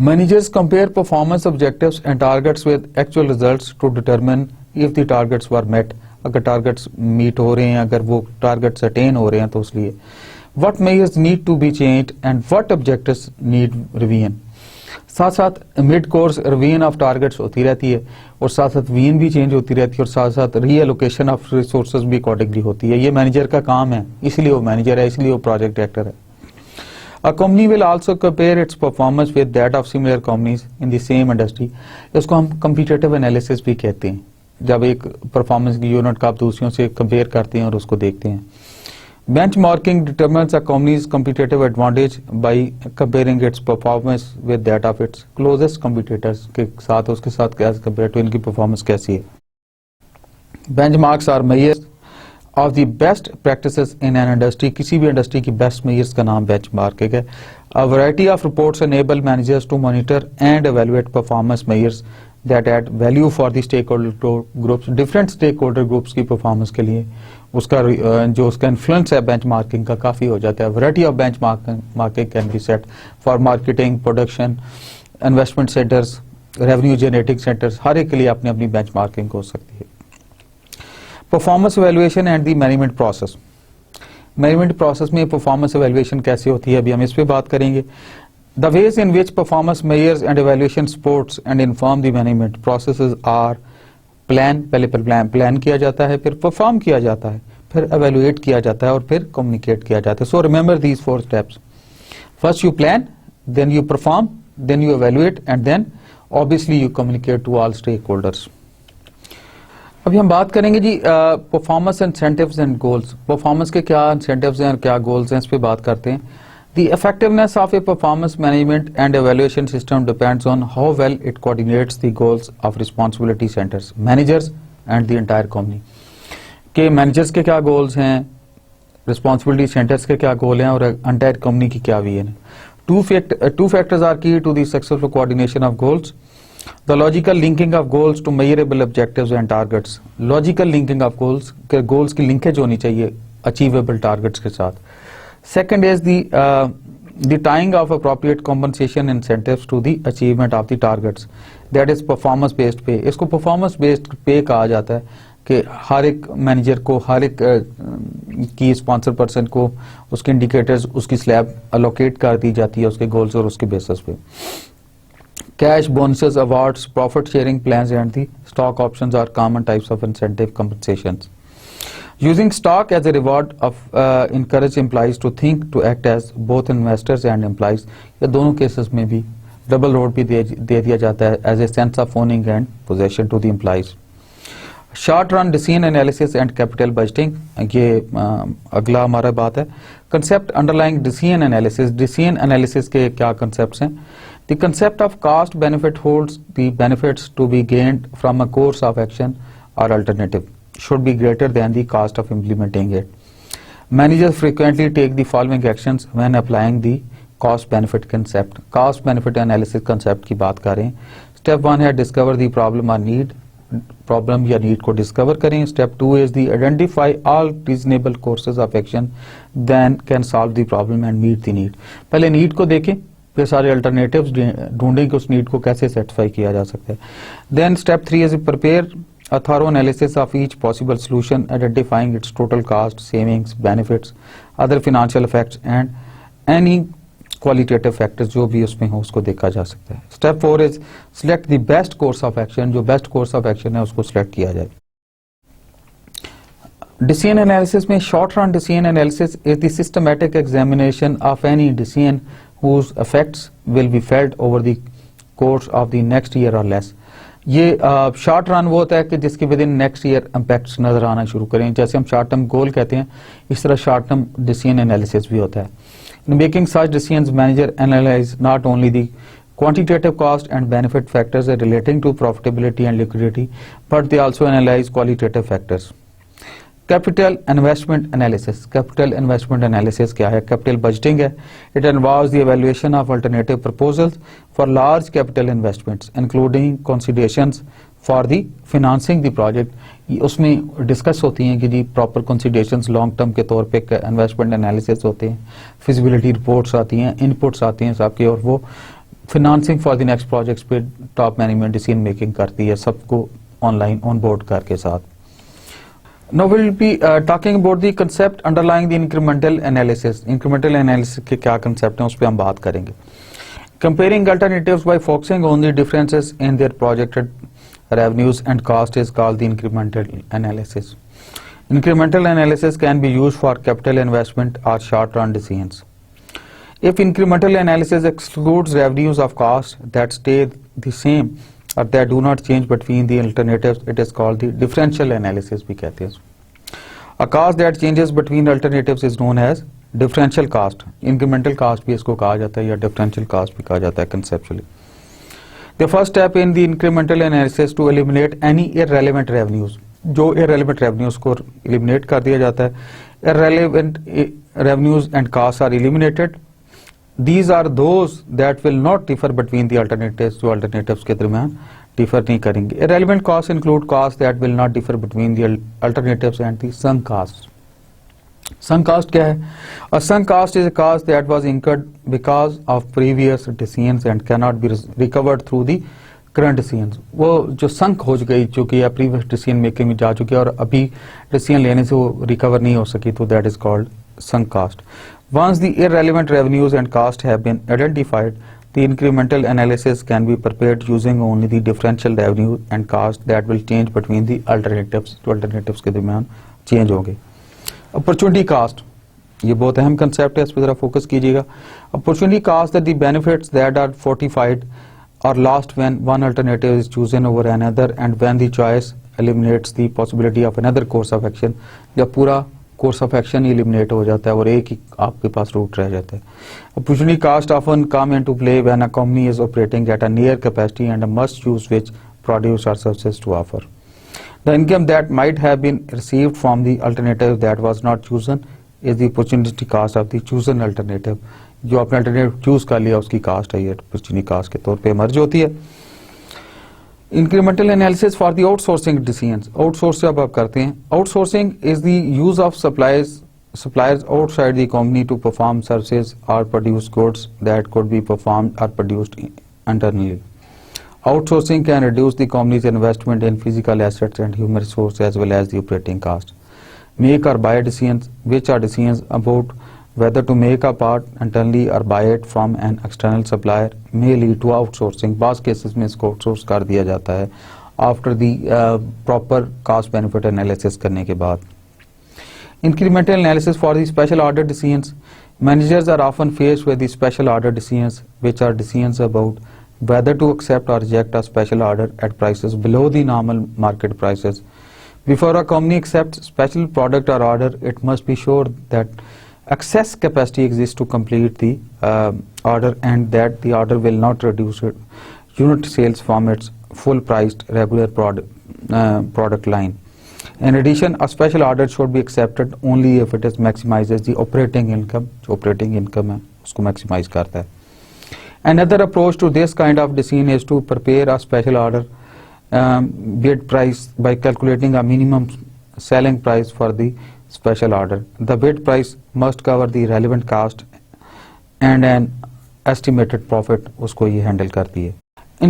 Managers compare performance objectives and targets with actual results to determine if the targets were met. अगर targets meet हो रहे हैं, अगर वो targets attain हो रहे हैं तो उसलिए what measures need to be changed and what objectives need revision. साथ साथ mid course revision of targets होती रहती है और साथ साथ विजन भी चेंज होती रहती है और साथ साथ रीएलोकेशन ऑफ रिसोर्सेज भी अकॉर्डिंगली होती है. ये मैनेजर का काम है, इसलिए वो मैनेजर है, इसलिए वो प्रोजेक्ट डायरेक्टर है. A company will also compare its performance with that of similar companies in the same industry. इसको हम competitive analysis भी कहते हैं, जब एक परफॉर्मेंस की यूनिट का आप दूसरों से कंपेयर करते हैं और उसको देखते हैं. Benchmarking determines a company's competitive advantage by comparing its performance with that of its closest competitors के साथ उसके साथ कैसे कंपेयर टू इनकी परफॉर्मेंस कैसी है. Benchmarks are measures of the best practices in an industry. किसी भी इंडस्ट्री की बेस्ट मेजर्स का नाम benchmarking है. A variety of reports enable managers to monitor and evaluate performance measures that add value for the stakeholder groups. Different stakeholder groups की performance के लिए उसका जो उसका इन्फ्लुएंस है बेंचमार्किंग का काफ़ी हो जाता है. Variety of benchmarking can be set for marketing, production, investment centres, revenue generating centres, हर एक के लिए अपनी अपनी बेंचमार्किंग हो सकती है. Performance evaluation and the management process. Management process में परफॉर्मेंस एवेल्युएशन कैसे होती है, अभी हम इस पर बात करेंगे. The ways in which performance measures and evaluation supports and inform the management processes are plan. पहले प्लान किया जाता है, फिर परफॉर्म किया जाता है. फिर evaluate किया जाता है और फिर communicate किया जाता है. So remember these 4 steps. First you plan, then you perform, then you evaluate, and then obviously you communicate to all stakeholders. अभी हम बात करेंगे जी performance incentives and goals. Performance के क्या इंसेंटिव्स हैं और क्या गोल्स हैं, इस पे बात करते हैं. The effectiveness of a performance management and evaluation system depends on how well it coordinates the goals of responsibility centers, managers and the entire company. कि managers के क्या goals हैं, responsibility centers के क्या goal हैं और entire company की क्या vision है. Two factors are key to the successful coordination of goals. The logical linking of goals to measurable objectives and targets. Logical linking of goals के goals की linkage होनी चाहिए achievable targets के साथ. Second is the tying of appropriate compensation incentives to the achievement of the targets. That is performance based pay. इसको performance based pay कहा जाता है कि हर एक मैनेजर को, हर एक की स्पॉन्सर पर्सन को उसके इंडिकेटर्स, उसकी स्लैब अलोकेट कर दी जाती है उसके गोल्स और उसके बेसिस पे. Cash bonuses, awards, profit sharing plans and the stock options are common types of incentive compensations. Using stock as a reward of encourage employees to think, to act as both investors and employees. ये दोनों cases में भी double road भी दे दिया जाता है as a sense of owning and possession to the employees. Short run decision analysis and capital budgeting, ये अगला हमारा बात है. Concept underlying decision analysis. Decision analysis के क्या concepts हैं? The concept of cost benefit holds the benefits to be gained from a course of action or alternative should be greater than the cost of implementing it. Managers frequently take the following actions when applying the cost benefit concept. Cost benefit analysis concept की बात करें. Step 1 है discover the problem or need. Problem या need को discover करें. Step 2 is the identify all reasonable courses of action then can solve the problem and meet the need. पहले need को देखें, फिर सारे alternatives ढूंढें कि उस need को कैसे satisfy किया जा सकता है. Then step 3 is prepare a thorough analysis of each possible solution, identifying its total cost, savings, benefits, other financial effects and any qualitative factors जो भी उसमें हो उसको देखा जा सकता है. Step 4 is select the best course of action. जो best course of action है उसको select किया जाए. Decision analysis में short run decision analysis is the systematic examination of any decision whose effects will be felt over the course of the next year or less. ये short run वो होता है कि जिसके with in next year impacts नजर आना शुरू करें. जैसे हम शॉर्ट टर्म गोल कहते हैं, इस तरह शॉर्ट टर्म डिसीजन एनालिसिस भी होता है. In making such decisions manager analyse not only the quantitative cost and benefit factors relating to profitability and liquidity, but they also analyze qualitative factors. Capital investment analysis. Capital investment analysis क्या है? Capital budgeting है. It involves the evaluation of alternative proposals for large capital investments, including considerations for the financing the project. उसमें discuss होती हैं कि जी proper considerations long term के तौर पे इन्वेस्टमेंट एनालिसिस होते हैं, फिजिबिलिटी रिपोर्ट्स आती हैं, इनपुट्स आती हैं सबके, और वो financing for the next projects पे टॉप मैनेजमेंट डिसीजन मेकिंग करती है सबको ऑनलाइन ऑन बोर्ड करके साथ. Now we will be talking about the concept underlying the incremental analysis. Incremental analysis के क्या concept हैं उस पर हम बात करेंगे. Comparing alternatives by focusing on the differences in their projected revenues and cost is called the incremental analysis. Incremental analysis can be used for capital investment or short-run decisions. If incremental analysis excludes revenues of costs that stay the same or that do not change between the alternatives, it is called the differential analysis भी कहते हैं. A cost that changes between alternatives is known as differential cost. Incremental cost भी इसको कहा जाता है या differential cost भी कहा जाता है conceptually. The first step in the incremental analysis to eliminate any irrelevant revenues. जो irrelevant revenues को eliminate कर दिया जाता है. Irrelevant revenues and costs are eliminated. These are those that will not differ between the alternatives. जो alternatives के दरमियान differ नहीं करेंगे. Irrelevant costs include costs that will not differ between the alternatives and the sunk costs. Sunk cost क्या है? A sunk cost is a cost that was incurred because of previous decisions and cannot be recovered through the current decisions. वो जो sunk हो गई चुकी है previous decision making में जा चुकी है और अभी decision लेने से वो recover नहीं हो सकी, तो that is called sunk cost. Once the irrelevant revenues and costs have been identified, the incremental analysis can be prepared using only the differential revenue and cost that will change between the alternatives. तो alternatives के दरमियान change होंगे. Opportunity cast, ये बहुत अहम concept है, इस पर जरा फोकस कीजिएगा। Opportunity cost that the benefits that are fortified or lost when one alternative is chosen over another and when the choice eliminates the possibility of another course of action, जब पूरा course of action eliminate हो जाता है और एक ही आपके पास root रह जाता है। Opportunity cost often come into play when a company is operating at a near capacity and must choose which produce or services to offer. The income that might have been received from the alternative that was not chosen is the opportunity cost of the chosen alternative। जो आपने alternative choose कर लिया उसकी cost है, ये opportunity cost के तौर पे emerge होती है। Incremental analysis for the outsourcing decisions। outsource जब आप करते हैं, outsourcing is the use of suppliers outside the company to perform services or produce goods that could be performed or produced internally। Outsourcing can reduce the company's investment in physical assets and human resources as well as the operating cost। Make or buy decisions, which are decisions about whether to make a part internally or buy it from an external supplier, may lead to outsourcing। बास cases में इसको outsource कर दिया जाता है after दी proper cost benefit analysis करने के बाद। Incremental analysis for the special order decisions। Managers are often faced with the special order decisions, which are decisions about whether to accept or reject a special order at prices below the normal market prices। Before a company accepts special product or order, it must be sure that excess capacity exists to complete the order and that the order will not reduce unit sales from its full priced regular product line। In addition, a special order should be accepted only if it is maximizes the operating income। जो operating income है उसको maximize करता है। Another approach to this kind of decision is to prepare a special order bid price by calculating a minimum selling price for the special order। The bid price must cover the relevant cost and an estimated profit। उसको ये handle करती है।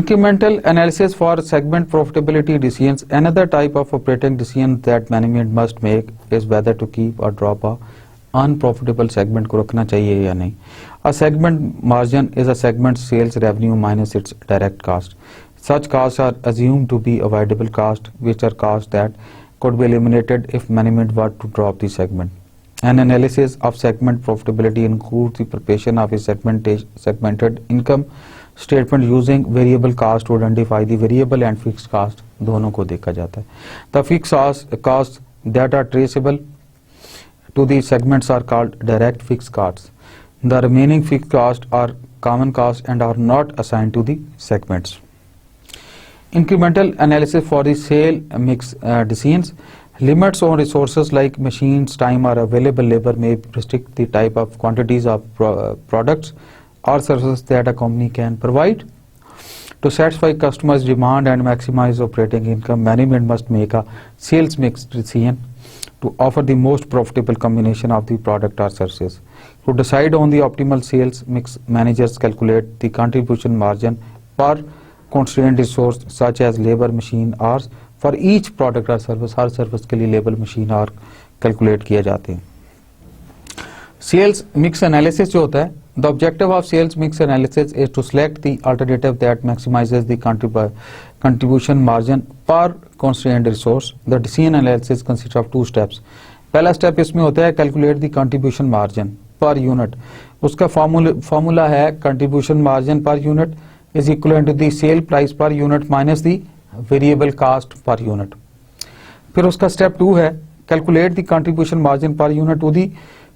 Incremental analysis for segment profitability decisions। Another type of operating decision that management must make is whether to keep or drop a unprofitable segment को रखना चाहिए या नहीं। A segment margin is a segment's sales revenue minus its direct cost। Such costs are assumed to be avoidable costs, which are costs that could be eliminated if management were to drop the segment। An analysis of segment profitability includes the preparation of a segmented income statement using variable cost to identify the variable and fixed cost। दोनों को देखा जाता है। The fixed costs that are traceable to the segments are called direct fixed costs। The remaining fixed costs are common costs and are not assigned to the segments। Incremental analysis for the sale mix decisions। Limits on resources like machines, time or available labor may restrict the type of quantities of products or services that a company can provide। To satisfy customers' demand and maximize operating income, management must make a sales mix decision to offer the most profitable combination of the product or services। To decide on the optimal sales mix, managers calculate the contribution margin per constrained resource such as labor, machine hours for each product or service। Her service के लिए labour, machine our calculate किए जाते हैं। Sales mix analysis जो होता है, the objective of sales mix analysis is to select the alternative that maximizes the contribution margin per constrained resource। The decision analysis consists of two steps। पहला step इसमें होता है calculate the contribution margin per unit. उसका formula है contribution margin per unit is equal to the sale price per unit minus the variable cost per unit. फिर उसका step 2 है calculate the contribution margin per unit to the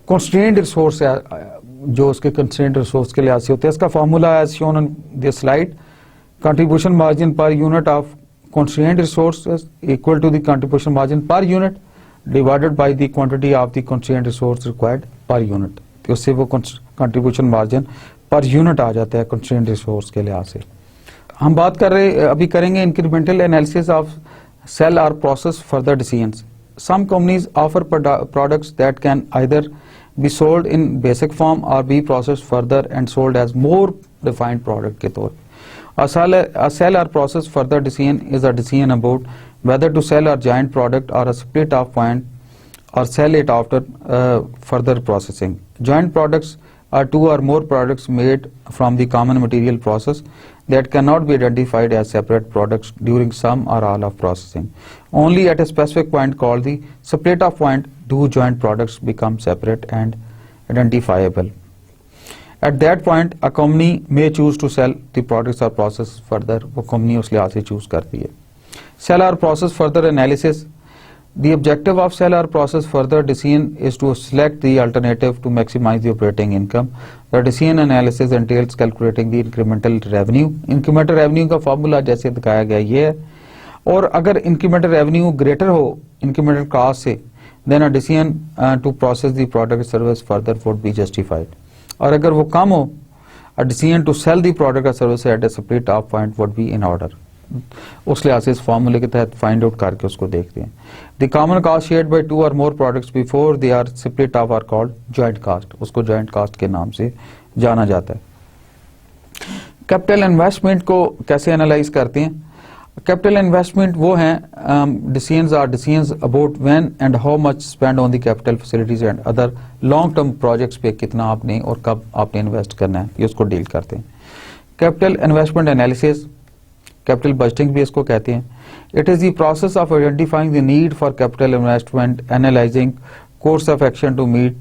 constraint resource, जो उसके constraint resource के लिहाज से होते हैं। इसका formula as shown on this slide. Contribution margin per unit of constraint resource equal to the contribution margin per unit divided by the quantity of the constraint resource required per unit. तो उससे वो contribution margin per unit आ जाता है constraint resource के लिहाज से। हम बात कर रहे अभी करेंगे इंक्रीमेंटल एनालिसिस ऑफ सेल और process further decisions. Some companies offer products that can either be sold in basic form or be processed further and sold as more refined product के तौर पे। A sell or process further decision is a decision about whether to sell a joint product or a split of point or sell it after further processing। Joint products are two or more products made from the common material process that cannot be identified as separate products during some or all of processing। Only at a specific point called the split of point do joint products become separate and identifiable? At that point, a company may choose to sell the products or process further. वो company उस लिहाज से choose करती है. Sell or process further analysis. The objective of sell or process further decision is to select the alternative to maximize the operating income. The decision analysis entails calculating the incremental revenue. Incremental revenue का formula जैसे दिखाया गया ये है. और अगर incremental revenue greater हो incremental cost से, then a decision to process the product or service further would be justified. और अगर वो कम हो, a decision to sell the product or service at a separate off point would be in order. उस लिहाज से इस फॉर्मूले के तहत फाइंड आउट करके उसको देखते हैं. The common cost shared by 2 और more products before they are split off are called joint cost. उसको जॉइंट कॉस्ट के नाम से जाना जाता है. कैपिटल इन्वेस्टमेंट को कैसे एनालाइज करते हैं? कैपिटल इन्वेस्टमेंट वो हैं decisions about when and how much spend on the capital facilities and other long term projects पे कितना आपने और कब आपने इन्वेस्ट करना है, ये उसको डील करते हैं. Capital investment analysis, capital budgeting भी इसको कहते हैं. It is the process of identifying the need for capital investment, analyzing course of action to meet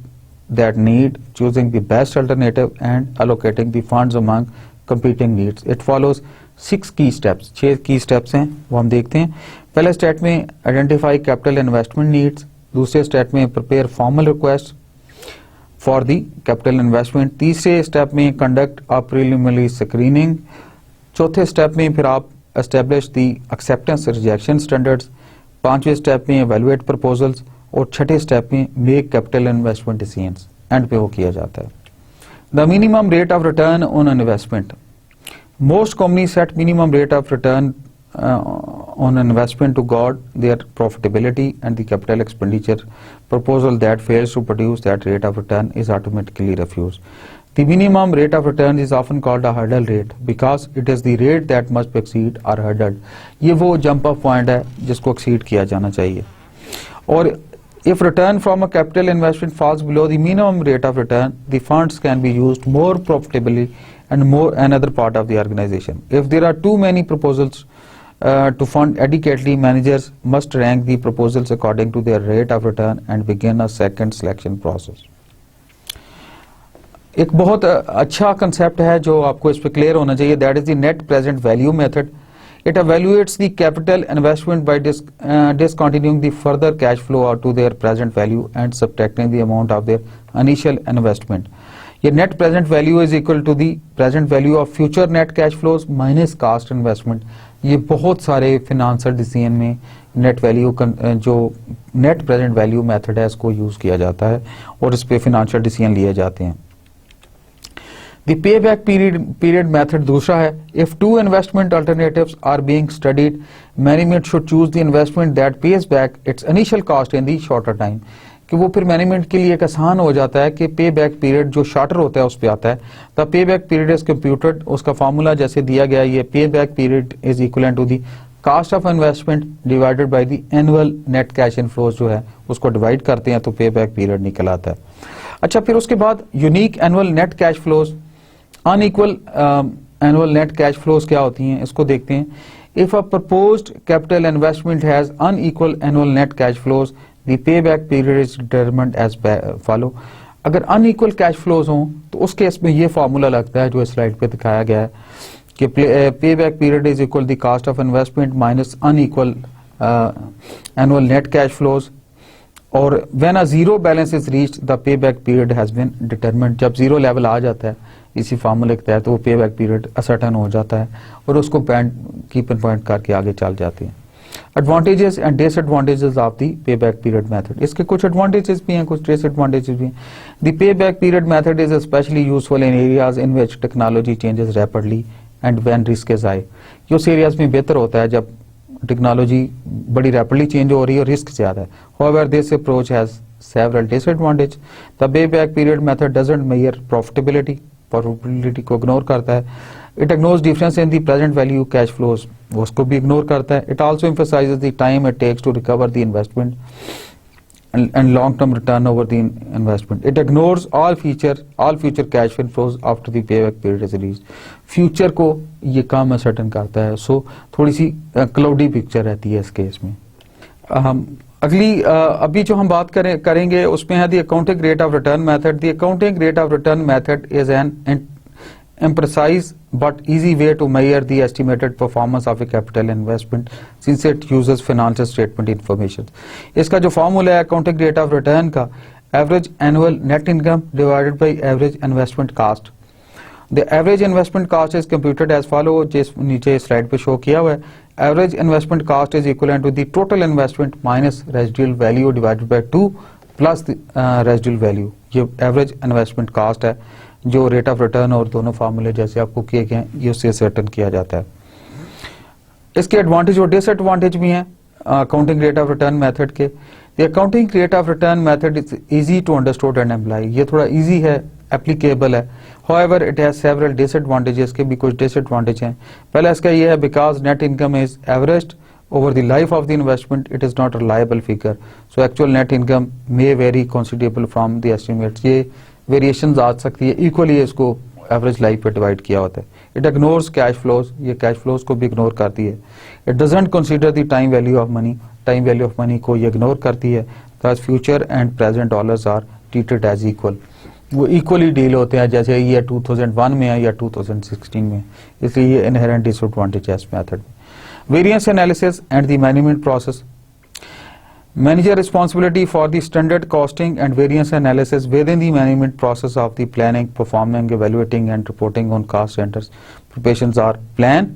that need, choosing the best alternative and allocating the funds among competing needs. It follows 6 key steps. 6 key steps हैं वो हम देखते हैं. पहले step में identify capital investment needs. दूसरे step में prepare formal request for the capital investment. तीसरे स्टेप में कंडक्ट अ प्रिलिमिनरी स्क्रीनिंग. चौथे स्टेप में फिर आप establish the acceptance rejection standards. पांचवें स्टेप में एवेलुएट प्रपोजल्स और छठे स्टेप में make capital investment decisions. And पे वो किया जाता है. The minimum rate of return on investment. Most company set minimum rate of return on investment to guard their profitability, and the capital expenditure proposal that fails to produce that rate of return is automatically refused. The minimum rate of return is often called a hurdle rate because it is the rate that must be exceed or hurdled. ये वो jump off point है जिसको exceed किया जाना चाहिए. और if return from a capital investment falls below the minimum rate of return, the funds can be used more profitably and more another part of the organization. If there are too many proposals to fund adequately, managers must rank the proposals according to their rate of return and begin a second selection process. एक बहुत अच्छा concept है जो आपको इस पे clear होना चाहिए. That is the net present value method. It evaluates the capital investment by discontinuing the further cash flow out to their present value and subtracting the amount of their initial investment. ये net present value is equal to the present value of future net cash flows minus cost investment. ये बहुत सारे financial decision में net value जो net present value method है इसको use किया जाता है और इस पे फिनेंशियल डिसीजन लिए जाते हैं. The payback period method दूसरा है. If two investment alternatives are being studied, management should choose the investment that pays back its initial cost in the shorter time. कि वो फिर मैनेजमेंट के लिए एक आसान हो जाता है कि पे बैक पीरियड जो शॉर्टर होता है उस पर आता है. द पे बैक पीरियड इज कंप्यूटेड. उसका फॉर्मूला जैसे दिया गया, ये पे back period is equal to the cost of investment divided by the annual net cash inflows जो है उसको डिवाइड करते हैं तो पे बैक पीरियड निकल आता है. अच्छा, फिर उसके बाद unique annual net cash flows, unequal annual net cash flows क्या होती हैं इसको देखते हैं. If a proposed capital investment has unequal annual net cash flows, the पे back period is determined as follow. अगर अनइक्वल कैश फ्लोज हों तो उस केस में ये फॉर्मूला लगता है जो इस स्लाइड पे दिखाया गया है कि पे back period is equal the cost of investment minus unequal annual net cash flows. और when a zero balance is reached the पे back period has been determined. जब जीरो लेवल आ जाता है इसी फार्मूले के तहत वो पे बैक पीरियड असर्टेन हो जाता है और उसको कीप पॉइंट करके आगे चल जाते हैं. Advantages and disadvantages of the pay back period method. इसके कुछ एडवांटेजेस भी हैं, कुछ डिसएडवांटेजेस भी हैं. The pay back period method is specially useful in areas in which technology changes rapidly and when risk is high. ये उस areas में बेहतर होता है जब टेक्नोलॉजी बड़ी रैपिडली चेंज हो रही है और रिस्क ज्यादा है. However, this approach has several disadvantages. The payback period method doesn't measure profitability. Profitability को इग्नोर करता है. It ignores difference in the present value cash flows. उसको भी इग्नोर करता है. It also emphasizes the time it takes to recover the investment and long-term return over the investment. It ignores all future cash flows after the payback period is reached. Future को ये काम ascertain करता है. So थोड़ी सी cloudy picture रहती है इस case में. अभी जो हम बात करेंगे उसमें है the accounting rate of return method. The accounting rate of return method is an imprecise but easy way to measure the estimated performance of a capital investment since it uses financial statement information। इसका जो formula है accounting rate of return का, average annual net income divided by average investment cost. The average investment cost is computed as follow, जिस नीचे slide पे show किया हुआ है। Average investment cost is equivalent to the total investment minus residual value divided by 2 plus residual value. ये average investment cost है जो rate of return और दोनों फार्मूले जैसे आपको किए गए हैं ये उससे सर्टन किया जाता है। इसके एडवांटेज और डिसएडवांटेज भी हैं accounting rate of return method के। The accounting rate of return method is easy to understand and apply. ये थोड़ा इजी है, एप्लीकेबल है। However it has several disadvantages, के भी कुछ डिसएडवांटेज हैं। पहला इसका ये है because net income is averaged over the life of the investment, it is not a reliable figure, so actual net income may vary considerable from the estimates। ये variations आ सकती है, इक्वली इसको एवरेज लाइफ पे divide किया होता है। It ignores cash flows, ये cash flows को भी इग्नोर करती है। It doesn't consider the time value of money, time value of money को ये इग्नोर करती है। Thus future and present dollars are treated as equal, वो इक्वली डील होते हैं जैसे ये 2001 में है या 2016 में, इसलिए ये इनहेरेंट डिसएडवांटेज है इस मेथड में। Variance analysis and the management process. Manager responsibility for the standard costing and variance analysis within the management process of the planning, performing, evaluating and reporting on cost centers. Preparations are plan,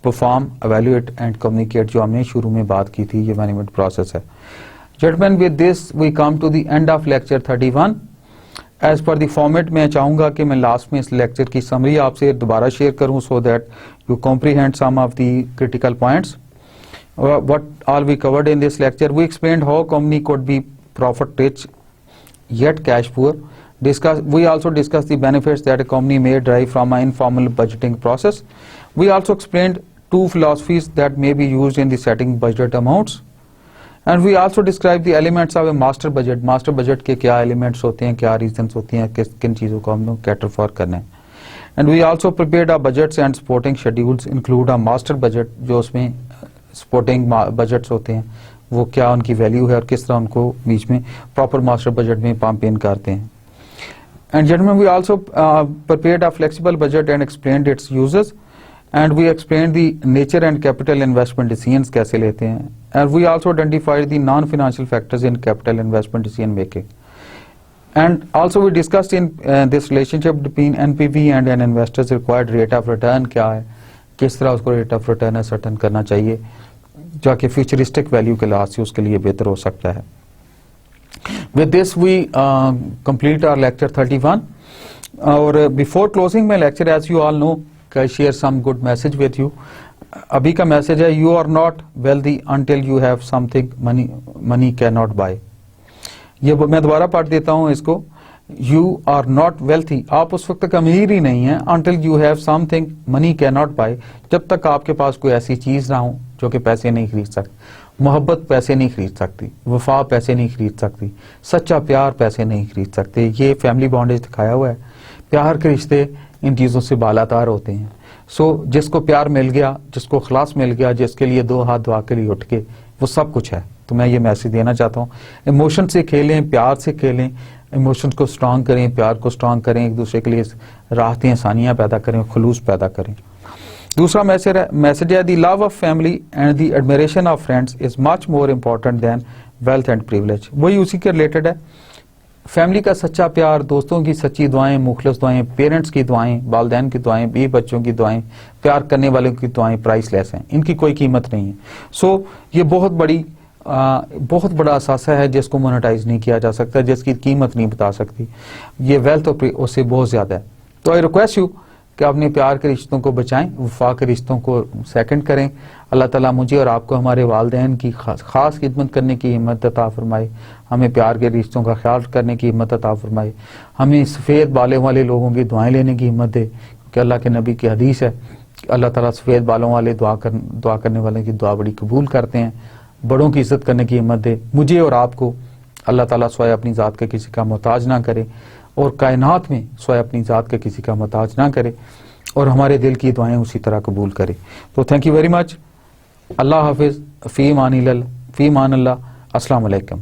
perform, evaluate and communicate, जो हमने शुरू में बात की थी, ये management process है। Gentlemen, with this we come to the end of lecture 31. As per the format मैं चाहूंगा कि मैं लास्ट में इस लेक्चर की समरी आपसे दोबारा शेयर करूं so that you comprehend some of the critical points what all we covered in this lecture. We explained how company could be profit rich yet cash poor. We also discussed the benefits that a company may derive from an informal budgeting process. We also explained 2 philosophies that may be used in the setting budget amounts. And we also describe the elements of a master budget. Master budget के क्या elements होते हैं, क्या reasons होती हैं, किन चीज़ों को हम लोग कैटर फॉर करना है। And we also prepared our budgets and supporting schedules include a master budget, जो उसमें सपोर्टिंग बजट्स होते हैं वो क्या उनकी वैल्यू है और किस तरह उनको बीच में प्रॉपर मास्टर बजट में पंप इन करते हैं। And gentleman, we also prepared a flexible budget and explained its uses. And we explained the nature and capital investment decisions कैसे लेते हैं। And we also identified the non-financial factors in capital investment decision making. And also we discussed in this relationship between NPV and an investor's required rate of return क्या है, किस तरह उसको rate of return ascertain करना चाहिए जाके futuristic value के लिहाज से उसके लिए बेहतर हो सकता है। With this we complete our lecture 31. और before closing my lecture, as you all know, I share some good message with you. अभी का मैसेज है, you are not wealthy until you have something money cannot buy। ये मैं दोबारा पढ़ देता हूँ इसको। You are not wealthy, आप उस वक्त तक अमीर ही नहीं है, until you have something money cannot buy, जब तक आपके पास कोई ऐसी चीज ना हो जो कि पैसे नहीं खरीद सकती। मोहब्बत पैसे नहीं खरीद सकती, वफा पैसे नहीं खरीद सकती, सच्चा प्यार पैसे नहीं खरीद सकते। ये फैमिली बॉन्डेज दिखाया हुआ है। प्यार के रिश्ते इन चीज़ों से बालातार होते हैं। सो जिसको प्यार मिल गया, जिसको खलास मिल गया, जिसके लिए 2 हाथ दुआ के लिए उठ के, वो सब कुछ है। तो मैं ये मैसेज देना चाहता हूँ, इमोशन से खेलें, प्यार से खेलें, इमोशंस को स्ट्रांग करें, प्यार को स्ट्रांग करें, एक दूसरे के लिए राहतें आसानियाँ पैदा करें, खुलूस पैदा करें। दूसरा मैसेज है, the love of family and the admiration of friends is much more important than wealth and privilege. वही उसी के रिलेटेड है। फैमिली का सच्चा प्यार, दोस्तों की सच्ची दुआएं, मुखलस दुआएं, पेरेंट्स की दुआएं, वालिदैन की दुआएं, बीवी बच्चों की दुआएं, प्यार करने वालों की दुआएं प्राइसलेस हैं, इनकी कोई कीमत नहीं है। सो ये बहुत बहुत बड़ा असासा है जिसको मोनेटाइज नहीं किया जा सकता, जिसकी कीमत नहीं बता सकती। ये वेल्थ उससे बहुत ज्यादा है। तो आई रिक्वेस्ट यू कि अपने प्यार के रिश्तों को बचाएं, वफा के रिश्तों को सेकंड करें। अल्लाह ताला मुझे और आपको हमारे वालिदैन की खास खिदमत करने की हिम्मत अता फरमाए, हमें प्यार के रिश्तों का ख्याल करने की हिम्मत अता फरमाए, हमें सफ़ेद बालों वाले लोगों की दुआएं लेने की हिम्मत दे, क्योंकि अल्लाह के नबी की हदीस है कि अल्लाह ताला सफ़ेद बालों वाले दुआ करने वाले की दुआ बड़ी कबूल करते हैं। बड़ों की इज्जत करने की हिम्मत दे मुझे और आपको। अल्लाह ताला स्वयं अपनी ज़ात के किसी का मोहताज ना करे और कायनात में स्वयं अपनी ज़ात के किसी का मोहताज ना करे और हमारे दिल की दुआएं उसी तरह कबूल करे। तो थैंक यू वेरी मच। अल्लाह हाफिज़, फ़ी मान अल्लाह। अस्सलाम वालेकुम।